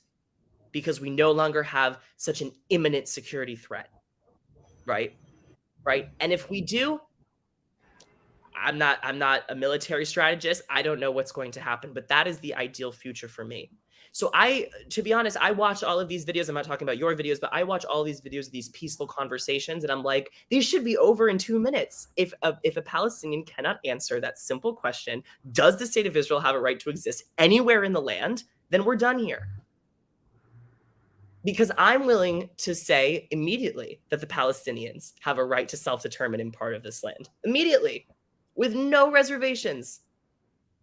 because we no longer have such an imminent security threat, right? Right? And if we do, I'm not a military strategist. I don't know what's going to happen, but that is the ideal future for me. So to be honest, I watch all of these videos. I'm not talking about your videos, but I watch all these videos of these peaceful conversations, and I'm like, these should be over in 2 minutes. If a Palestinian cannot answer that simple question, does the state of Israel have a right to exist anywhere in the land? Then we're done here. Because I'm willing to say immediately that the Palestinians have a right to self-determine in part of this land. Immediately, with no reservations.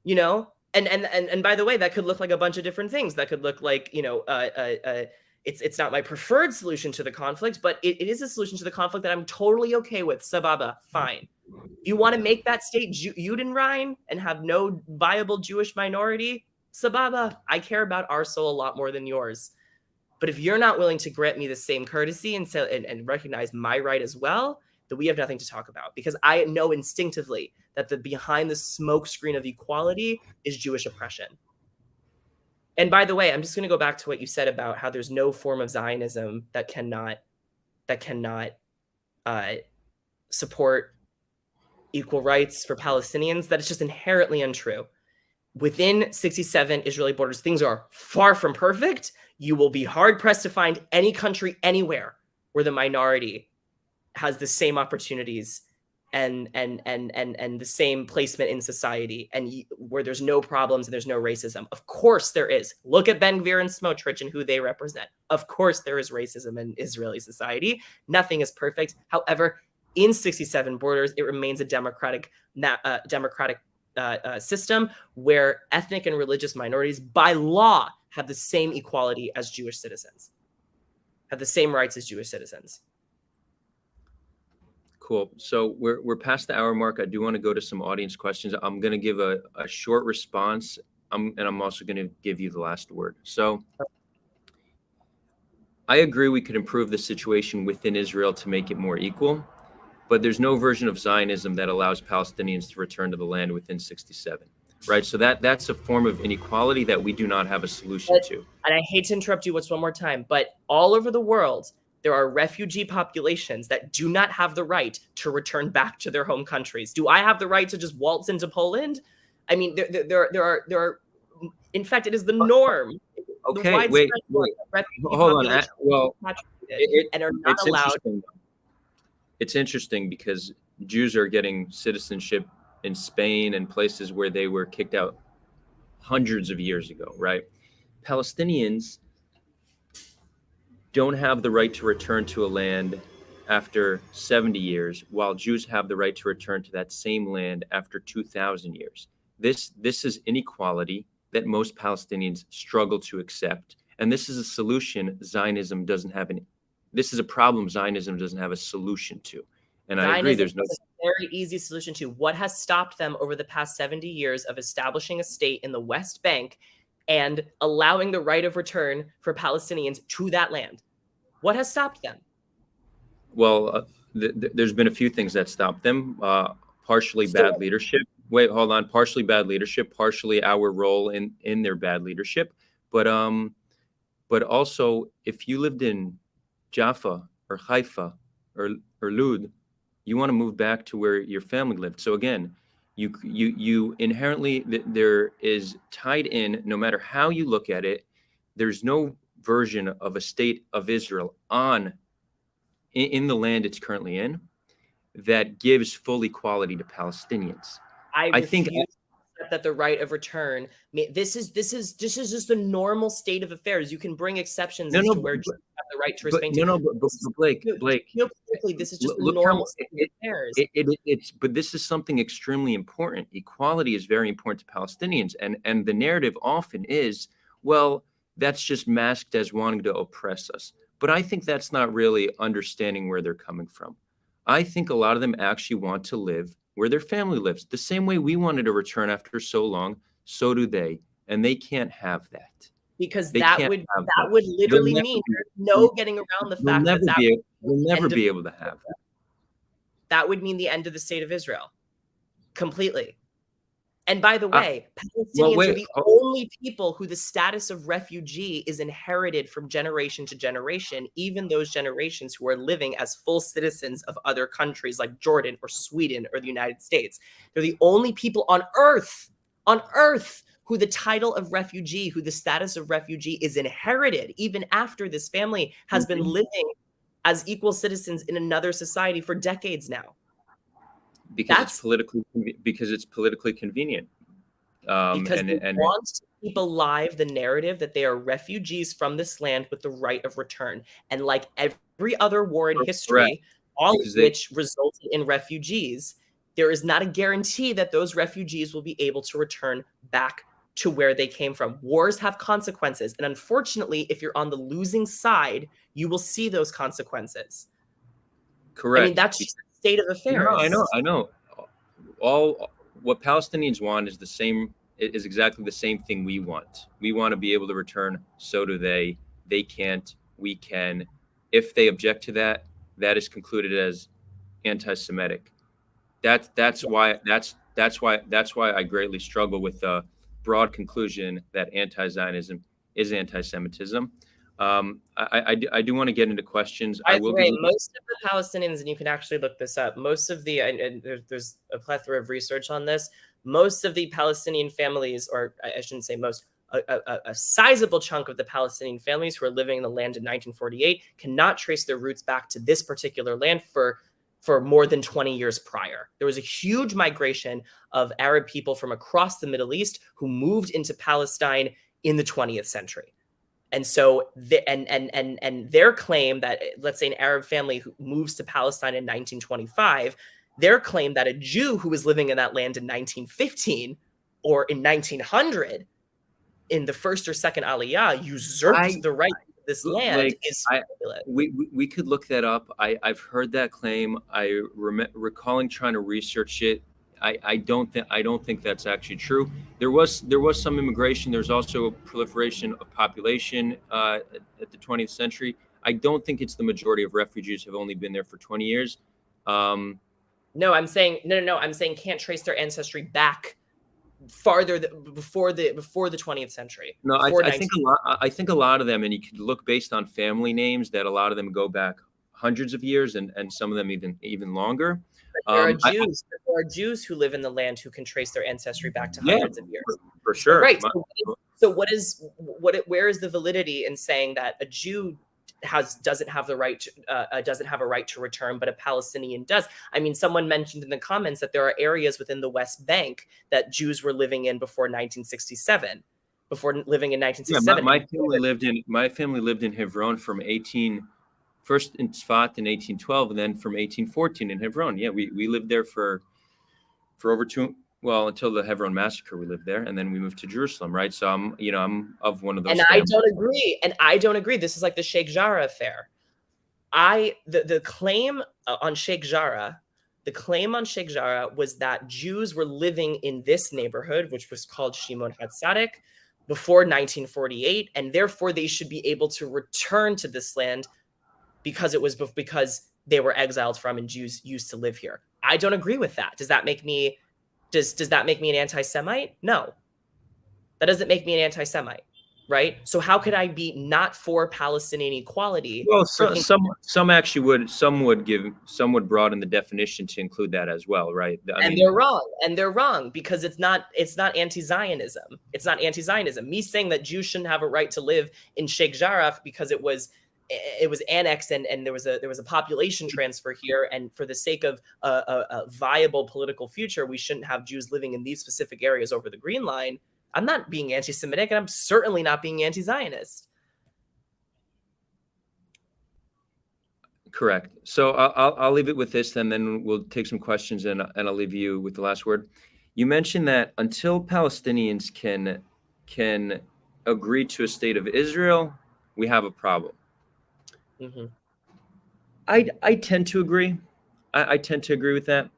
You know? And by the way, that could look like a bunch of different things. That could look like, it's not my preferred solution to the conflict, but it is a solution to the conflict that I'm totally okay with. Sababa, fine. If you want to make that state Judenrein and have no viable Jewish minority, Sababa, I care about our soul a lot more than yours. But if you're not willing to grant me the same courtesy and recognize my right as well, then we have nothing to talk about, because I know instinctively that behind the smoke screen of equality is Jewish oppression. And by the way, I'm just going to go back to what you said about how there's no form of Zionism that cannot support equal rights for Palestinians. That is just inherently untrue. Within 67 Israeli borders, things are far from perfect. You will be hard pressed to find any country anywhere where the minority has the same opportunities and the same placement in society, and where there's no problems and there's no racism. Of course there is. Look at Ben Gvir and Smotrich and who they represent. Of course there is racism in Israeli society. Nothing is perfect. However, in 67 borders, it remains a democratic system where ethnic and religious minorities by law have the same equality as Jewish citizens, have the same rights as Jewish citizens. Cool. So we're past the hour mark. I do want to go to some audience questions. I'm going to give a short response, and I'm also going to give you the last word. So I agree we could improve the situation within Israel to make it more equal, but there's no version of Zionism that allows Palestinians to return to the land within 67, right? So that's a form of inequality that we do not have a solution to. And I hate to interrupt you one more time, but all over the world, there are refugee populations that do not have the right to return back to their home countries. Do I have the right to just waltz into Poland? I mean, there are. In fact, it is the norm. Okay, wait. Hold on. Well, and are not allowed. It's interesting because Jews are getting citizenship in Spain and places where they were kicked out hundreds of years ago, right? Palestinians don't have the right to return to a land after 70 years, while Jews have the right to return to that same land after 2,000 years. This is inequality that most Palestinians struggle to accept. And this is a solution Zionism doesn't have this is a problem Zionism doesn't have a solution to. And I agree, there's no very easy solution to. What has stopped them over the past 70 years of establishing a state in the West Bank and allowing the right of return for Palestinians to that land? What has stopped them? Well, there's been a few things that stopped them. Partially bad leadership. Wait, hold on. Partially bad leadership. Partially our role in their bad leadership. But also, if you lived in Jaffa or Haifa or Lud, you want to move back to where your family lived. So again, you inherently, there is tied in, no matter how you look at it, there's no version of a state of Israel in the land it's currently in that gives full equality to Palestinians. I think that the right of return, this is just the normal state of affairs. You can bring exceptions as to where Jews have the right to respect. But Blake, geopolitically, this is just the normal state of affairs. But this is something extremely important. Equality is very important to Palestinians, and the narrative often is, well, that's just masked as wanting to oppress us. But I think that's not really understanding where they're coming from. I think a lot of them actually want to live where their family lives. The same way we wanted to return after so long, so do they. And they can't have that. Because that would literally mean there's no getting around the fact that we'll never be able to have that. That would mean the end of the state of Israel. Completely. And by the I, way, well, Palestinians are wait. the only people who the status of refugee is inherited from generation to generation, even those generations who are living as full citizens of other countries like Jordan or Sweden or the United States. They're the only people on earth, who the title of refugee, who the status of refugee is inherited, even after this family has been Mhm. living as equal citizens in another society for decades now. Because it's That's politically convenient. because And they and want to keep alive the narrative that they are refugees from this land with the right of return. And like every other war in correct, history, all of because they which resulted in refugees, there is not a guarantee that those refugees will be able to return back to where they came from. Wars have consequences. And unfortunately, if you're on the losing side, you will see those consequences. I mean, correct. that's just the state of No, affairs. I know. All what Palestinians want is the same. Is exactly the same thing we want. We want to be able to return. So do they. They can't. We can. If they object to that, that is concluded as anti-Semitic. That's why I greatly struggle with the broad conclusion that anti-Zionism is anti-Semitism. I do want to get into questions. I By the will give way, you. most of the Palestinians, and you can actually look this up, most of the, and there's a plethora of research on this, most of the Palestinian families, or I shouldn't say most, a sizable chunk of the Palestinian families who are living in the land in 1948 cannot trace their roots back to this particular land for more than 20 years prior. There was a huge migration of Arab people from across the Middle East who moved into Palestine in the 20th century. And so, and their claim that, let's say, an Arab family who moves to Palestine in 1925, their claim that a Jew who was living in that land in 1915 or in 1900, in the first or second Aliyah, usurped I the right to this land like is I speculative. we could look that up. I've heard that claim. Recalling trying to research it. I don't think that's actually true. There was some immigration. There's also a proliferation of population at the 20th century. I don't think it's the majority of refugees have only been there for 20 years. Um, No, I'm saying no. I'm saying can't trace their ancestry back farther before the 20th century, no, before I think 19. a lot. I think a lot of them, and you could look based on family names that a lot of them go back hundreds of years, and some of them even longer. There are I, Jews. There are Jews who live in the land who can trace their ancestry back to yeah, hundreds of years. for So sure. right. Where is the validity in saying that a Jew doesn't have the right to, doesn't have a right to return, but a Palestinian does? I mean, someone mentioned in the comments that there are areas within the West Bank that Jews were living in before 1967. Before living in Yeah, 1967, my family lived in Hebron from 18 first in Tzfat in 1812, and then from 1814 in Hebron. Yeah, we lived there for over two. Well, until the Hebron massacre, we lived there, and then we moved to Jerusalem. Right, so I'm of one of those and I families. don't agree. And I don't agree. This is like the Sheikh Jarrah affair. The claim on Sheikh Jarrah, the claim on Sheikh Jarrah was that Jews were living in this neighborhood, which was called Shimon HaTzadik, before 1948, and therefore they should be able to return to this land because they were exiled from and Jews used to live here. I don't agree with that. Does that make me does that make me an anti-Semite? No, that doesn't make me an anti-Semite, right? So how could I be not for Palestinian equality Well, for thinking? some actually would. Some would broaden the definition to include that as well, right? I And mean, they're wrong because it's not anti-Zionism. It's not anti-Zionism. Me saying that Jews shouldn't have a right to live in Sheikh Jarrah because it was annexed and there was a population transfer here, and for the sake of a viable political future, we shouldn't have Jews living in these specific areas over the Green Line. I'm not being anti-Semitic, and I'm certainly not being anti-Zionist. correct. So I'll leave it with this, and then we'll take some questions, and I'll leave you with the last word. You mentioned that until Palestinians can agree to a state of Israel, we have a problem. Mm-hmm. I tend to agree. I tend to agree with that.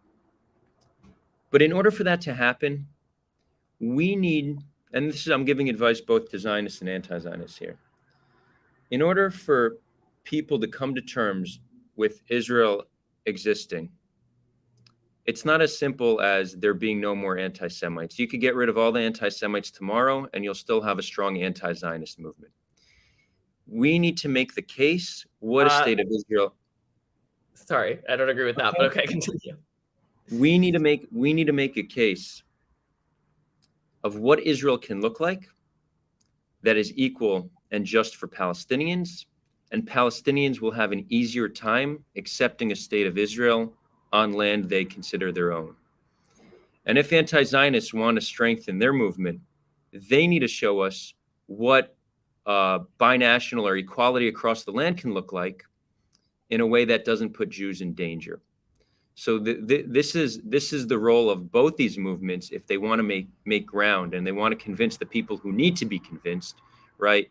But in order for that to happen, we need, and this is I'm giving advice both to Zionists and anti-Zionists here. In order for people to come to terms with Israel existing, it's not as simple as there being no more anti-Semites. You could get rid of all the anti-Semites tomorrow, and you'll still have a strong anti-Zionist movement. We need to make the case what a state of Israel. Sorry, I don't agree with that, but okay, continue. We need to make a case of what Israel can look like that is equal and just for Palestinians, and Palestinians will have an easier time accepting a state of Israel on land they consider their own. And if anti-Zionists want to strengthen their movement, they need to show us what binational or equality across the land can look like in a way that doesn't put Jews in danger. So this is the role of both these movements if they want to make ground and they want to convince the people who need to be convinced, right?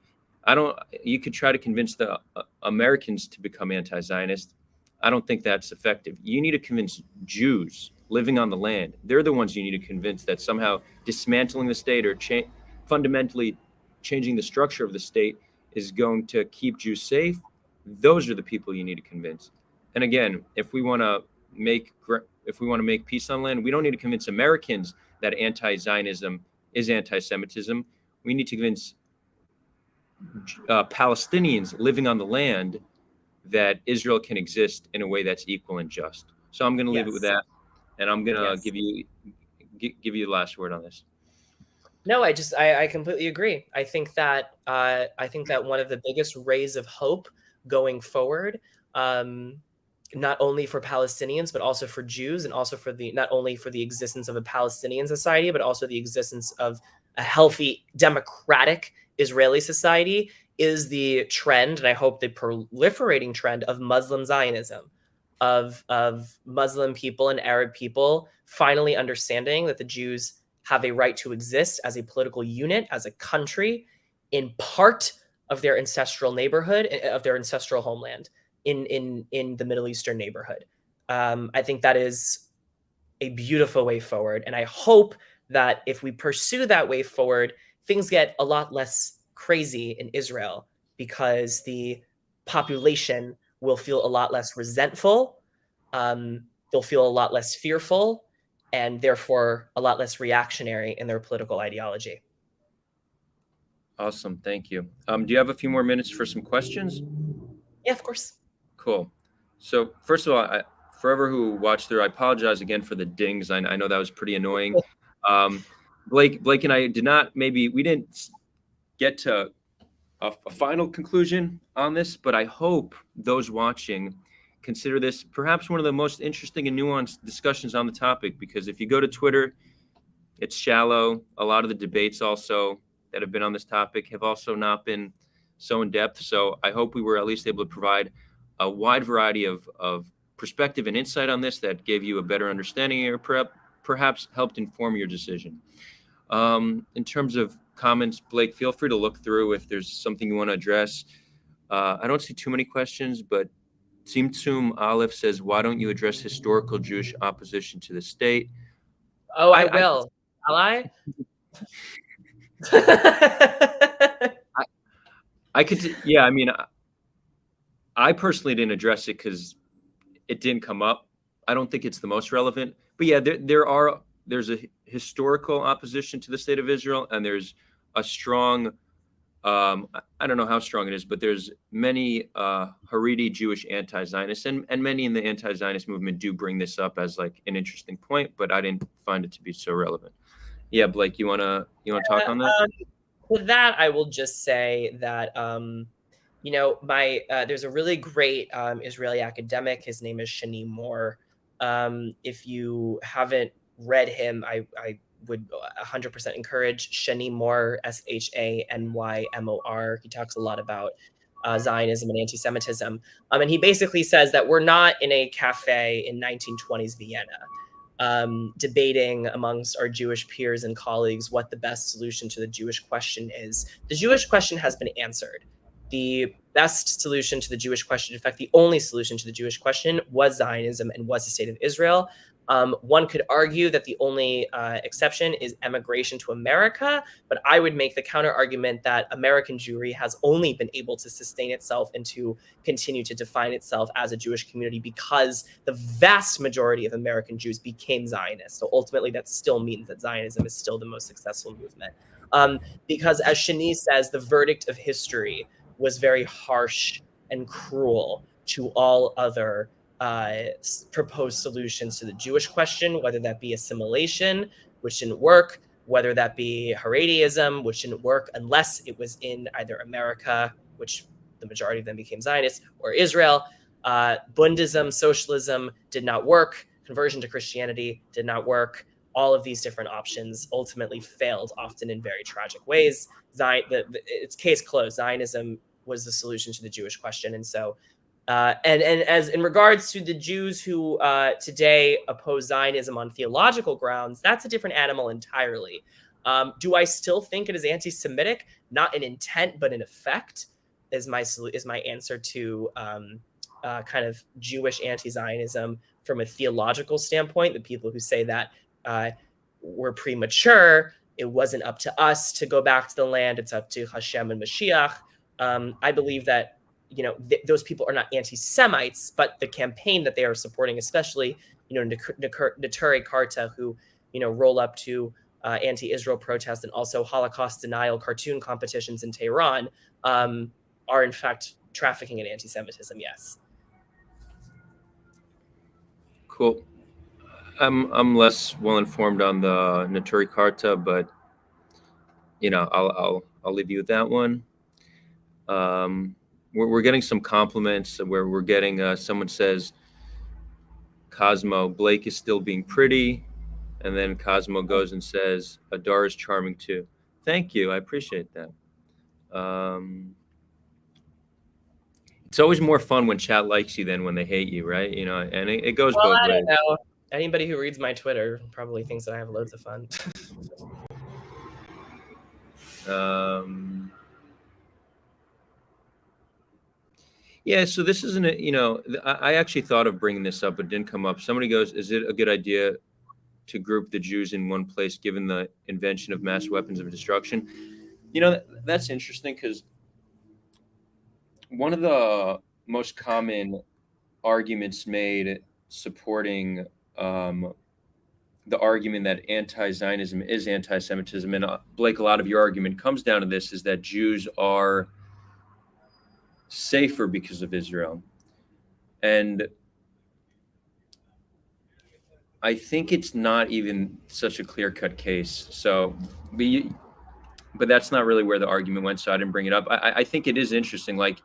You could try to convince the Americans to become anti-Zionist. I don't think that's effective. You need to convince Jews living on the land. They're the ones you need to convince that somehow dismantling the state or fundamentally changing the structure of the state is going to keep Jews safe. Those are the people you need to convince. And again, if we want to make peace on land, we don't need to convince Americans that anti-Zionism is anti-Semitism. We need to convince Palestinians living on the land that Israel can exist in a way that's equal and just. So I'm going to leave it with that, and I'm going to give you the last word on this. No, I completely agree. I think that one of the biggest rays of hope going forward, not only for Palestinians but also for Jews, and also for not only for the existence of a Palestinian society, but also the existence of a healthy democratic Israeli society, is the trend, and I hope the proliferating trend, of Muslim Zionism, of Muslim people and Arab people finally understanding that the Jews have a right to exist as a political unit, as a country, in part of their ancestral neighborhood, of their ancestral homeland, in the Middle Eastern neighborhood. I think that is a beautiful way forward, and I hope that if we pursue that way forward, things get a lot less crazy in Israel, because the population will feel a lot less resentful. They'll feel a lot less fearful, and therefore a lot less reactionary in their political ideology. Awesome. Thank you. Do you have a few more minutes for some questions? Yeah, of course. Cool. So first of all, for everyone who watched through, I apologize again for the dings. I know that was pretty annoying. Blake and I we didn't get to a final conclusion on this, but I hope those watching consider this perhaps one of the most interesting and nuanced discussions on the topic, because if you go to Twitter, it's shallow. A lot of the debates also that have been on this topic have also not been so in depth. So I hope we were at least able to provide a wide variety of perspective and insight on this that gave you a better understanding or perhaps helped inform your decision. In terms of comments, Blake, feel free to look through if there's something you want to address. I don't see too many questions, but Tzimtzum Aleph says, why don't you address historical Jewish opposition to the state? Oh, I will. Shall I? I could, yeah, I mean, I personally didn't address it because it didn't come up. I don't think it's the most relevant, but yeah, there's a historical opposition to the state of Israel, and there's a strong, I don't know how strong it is, but there's many Haredi Jewish anti-Zionists, and many in the anti-Zionist movement do bring this up as like an interesting point, but I didn't find it to be so relevant. Yeah, Blake, you wanna talk on that? With that, I will just say that there's a really great Israeli academic. His name is Shani Moore. If you haven't read him, I would 100% encourage Shani Moore, SHANYMOR. He talks a lot about Zionism and anti-Semitism. And he basically says that we're not in a cafe in 1920s Vienna debating amongst our Jewish peers and colleagues what the best solution to the Jewish question is. The Jewish question has been answered. The best solution to the Jewish question, in fact, the only solution to the Jewish question, was Zionism and was the state of Israel. One could argue that the only exception is emigration to America, but I would make the counter argument that American Jewry has only been able to sustain itself and to continue to define itself as a Jewish community because the vast majority of American Jews became Zionists. So ultimately, that still means that Zionism is still the most successful movement. Because as Shani says, the verdict of history was very harsh and cruel to all other proposed solutions to the Jewish question, whether that be assimilation, which didn't work, whether that be Haredeism, which didn't work unless it was in either America, which the majority of them became Zionists, or Israel. Bundism, socialism did not work. Conversion to Christianity did not work. All of these different options ultimately failed, often in very tragic ways. It's case closed. Zionism was the solution to the Jewish question. And so and as in regards to the Jews who today oppose Zionism on theological grounds, that's a different animal entirely. Do I still think it is anti-Semitic? Not in intent, but in effect, is my answer to kind of Jewish anti-Zionism from a theological standpoint. The people who say that we're premature, it wasn't up to us to go back to the land, it's up to Hashem and Mashiach. I believe that those people are not anti-Semites, but the campaign that they are supporting, especially, Neturei Karta, who, roll up to anti-Israel protests and also Holocaust denial cartoon competitions in Tehran, are in fact trafficking in anti-Semitism, yes. Cool. I'm less well informed on the Neturei Karta, but I'll leave you with that one. We're getting some compliments where we're getting someone says, Cosmo, Blake is still being pretty, and then Cosmo goes and says, Adar is charming too. Thank you, I appreciate that. It's always more fun when chat likes you than when they hate you, right? And it goes both ways. I don't know. Anybody who reads my Twitter probably thinks that I have loads of fun. Yeah, so this isn't I actually thought of bringing this up, but it didn't come up. Somebody goes, is it a good idea to group the Jews in one place given the invention of mass weapons of destruction? That's interesting because one of the most common arguments made supporting the argument that anti-Zionism is anti-Semitism, and Blake, a lot of your argument comes down to this, is that Jews are safer because of Israel. And I think it's not even such a clear-cut case. So, but that's not really where the argument went, so I didn't bring it up. I think it is interesting. Like,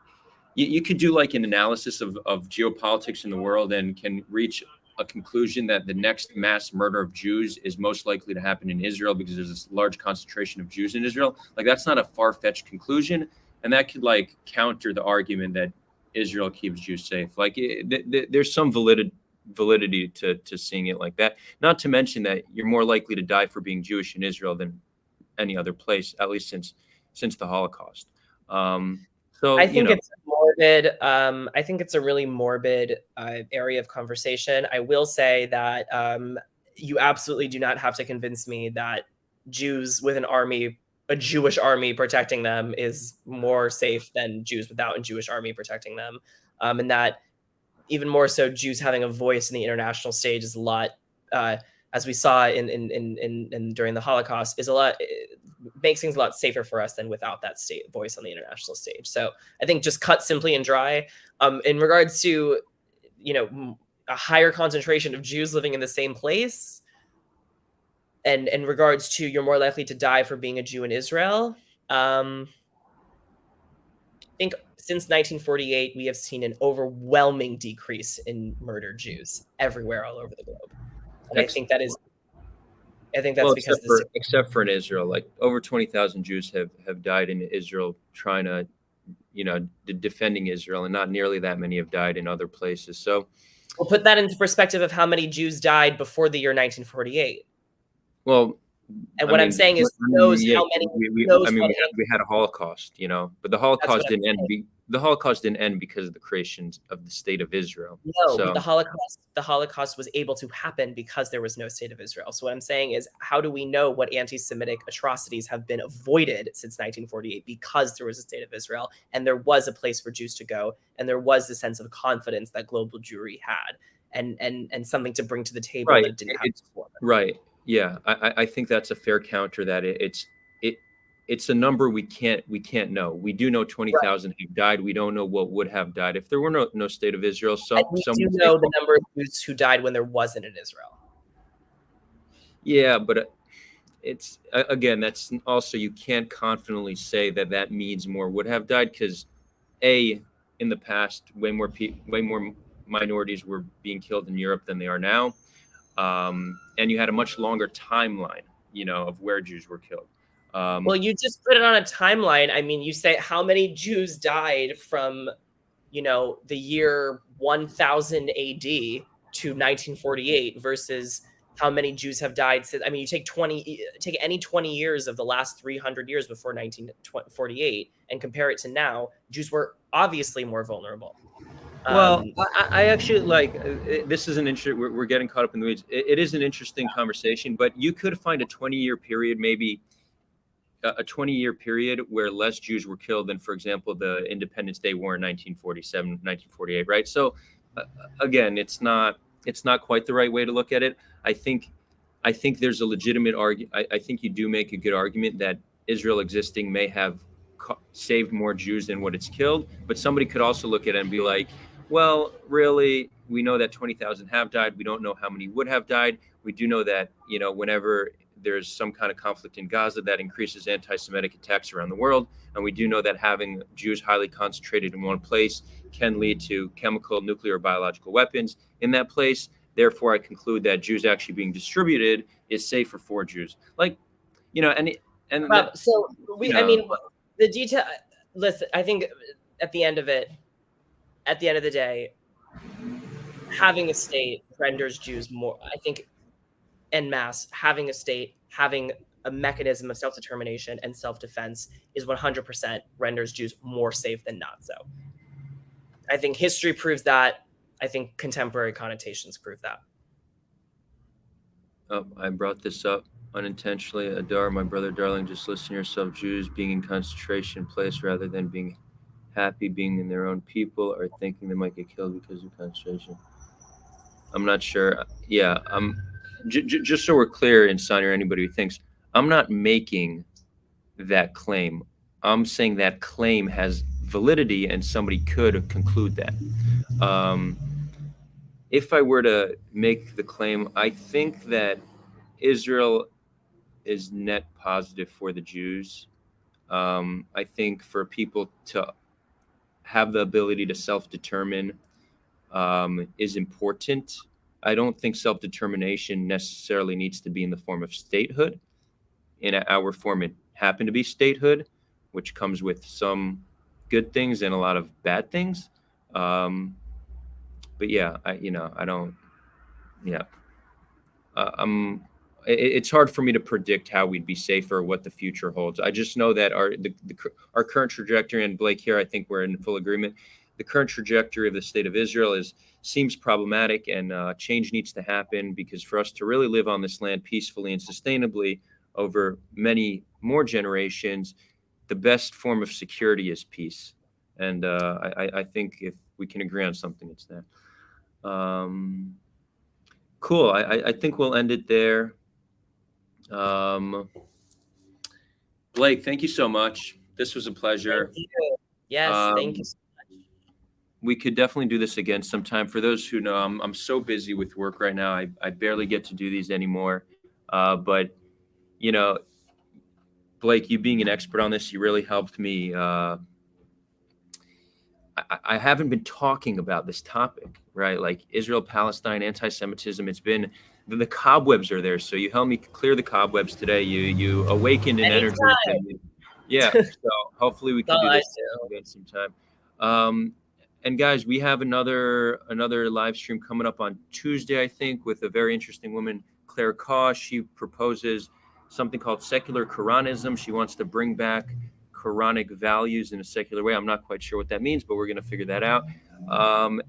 you could do like an analysis of geopolitics in the world and can reach a conclusion that the next mass murder of Jews is most likely to happen in Israel because there's this large concentration of Jews in Israel. Like, that's not a far-fetched conclusion. And that could like counter the argument that Israel keeps Jews safe. Like there's some validity to seeing it like that. Not to mention that you're more likely to die for being Jewish in Israel than any other place, at least since the Holocaust. So I think it's morbid. I think it's a really morbid area of conversation. I will say that you absolutely do not have to convince me that Jews with a Jewish army protecting them is more safe than Jews without a Jewish army protecting them. And that even more so, Jews having a voice in the international stage is a lot, as we saw in during the Holocaust, makes things a lot safer for us than without that voice on the international stage. So I think just cut simply and dry. In regards to, a higher concentration of Jews living in the same place, and in regards to you're more likely to die for being a Jew in Israel, I think since 1948, we have seen an overwhelming decrease in murdered Jews everywhere all over the globe. And I think that's because except for in Israel, like over 20,000 Jews have died in Israel trying to, defending Israel, and not nearly that many have died in other places. So we'll put that into perspective of how many Jews died before the year 1948. Well, and what I'm saying is, how many? We had a Holocaust, but the Holocaust didn't end the Holocaust didn't end because of the creation of the state of Israel. No, So the Holocaust was able to happen because there was no state of Israel. So what I'm saying is, how do we know what anti-Semitic atrocities have been avoided since 1948? Because there was a state of Israel, and there was a place for Jews to go, and there was the sense of confidence that global Jewry had, and something to bring to the table that right, it didn't have it's before. right. Yeah, I think that's a fair counter. That it's a number we can't know. We do know Right. 20,000 have died. We don't know what would have died if there were no state of Israel. And Some we some do would say, know the number of Jews who died when there wasn't an Israel. yeah, but it's again, that's also, you can't confidently say that that means more would have died, because in the past, way more minorities were being killed in Europe than they are now, and you had a much longer timeline, of where Jews were killed. Well, you just put it on a timeline. I mean, you say how many Jews died from, the year 1000 AD to 1948 versus how many Jews have died since. I mean, you take any 20 years of the last 300 years before 1948 and compare it to now. Jews were obviously more vulnerable. Well, Um, I actually like this is an interesting. We're getting caught up in the weeds. It is an interesting conversation, but you could find a 20-year period, maybe a 20-year period where less Jews were killed than, for example, the Independence Day War in 1947, 1948, right? So, again, it's not quite the right way to look at it. I think I think there's a legitimate argument. I think you do make a good argument that Israel existing may have saved more Jews than what it's killed. But somebody could also look at it and be like, well, really, we know that 20,000 have died. We don't know how many would have died. We do know that, whenever there's some kind of conflict in Gaza, that increases anti-Semitic attacks around the world. And we do know that having Jews highly concentrated in one place can lead to chemical, nuclear, biological weapons in that place. Therefore, I conclude that Jews actually being distributed is safer for Jews. Like, and so you I know, mean, the detail. Listen, I think at the end of it, at the end of the day, having a state renders Jews more. I think en masse, having a state, having a mechanism of self-determination and self-defense is 100% renders Jews more safe than not so. I think history proves that. I think contemporary connotations prove that. I brought this up unintentionally. Adar, my brother, darling, just listen to yourself. Jews being in concentration place rather than being happy being in their own people, or thinking they might get killed because of concentration. I'm not sure. Yeah, just so we're clear, Insani, or anybody who thinks, I'm not making that claim. I'm saying that claim has validity, and somebody could conclude that. Um, if I were to make the claim, I think that Israel is net positive for the Jews. I think for people to have the ability to self-determine is important. I don't think self-determination necessarily needs to be in the form of statehood. In our form, it happened to be statehood, which comes with some good things and a lot of bad things. But yeah, I don't. Yeah, it's hard for me to predict how we'd be safer or what the future holds. I just know that our current trajectory, and Blake, here I think we're in full agreement. The current trajectory of the state of Israel seems problematic, and change needs to happen, because for us to really live on this land peacefully and sustainably over many more generations, the best form of security is peace. And I think if we can agree on something, it's that. Cool. I think we'll end it there. Blake, thank you so much. This was a pleasure. Thank you. Yes, thank you. We could definitely do this again sometime. For those who know, I'm so busy with work right now. I barely get to do these anymore. But, Blake, you being an expert on this, you really helped me. I haven't been talking about this topic, right? Like Israel, Palestine, anti-Semitism. It's been the cobwebs are there. So you helped me clear the cobwebs today. You awakened an energy within me. Yeah. So hopefully we can do this again sometime. And guys, we have another live stream coming up on Tuesday, I think, with a very interesting woman, Claire Kaw. She proposes something called secular Quranism. She wants to bring back Quranic values in a secular way. I'm not quite sure what that means, but we're going to figure that out.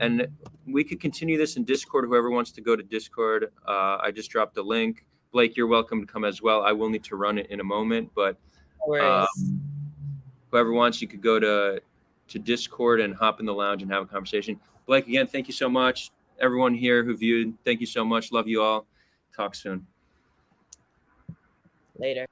And we could continue this in Discord. Whoever wants to go to Discord, I just dropped a link. Blake, you're welcome to come as well. I will need to run it in a moment, but No worries. whoever wants, you could go to Discord and hop in the lounge and have a conversation. Blake, again, thank you so much. Everyone here who viewed, thank you so much. Love you all. Talk soon. Later.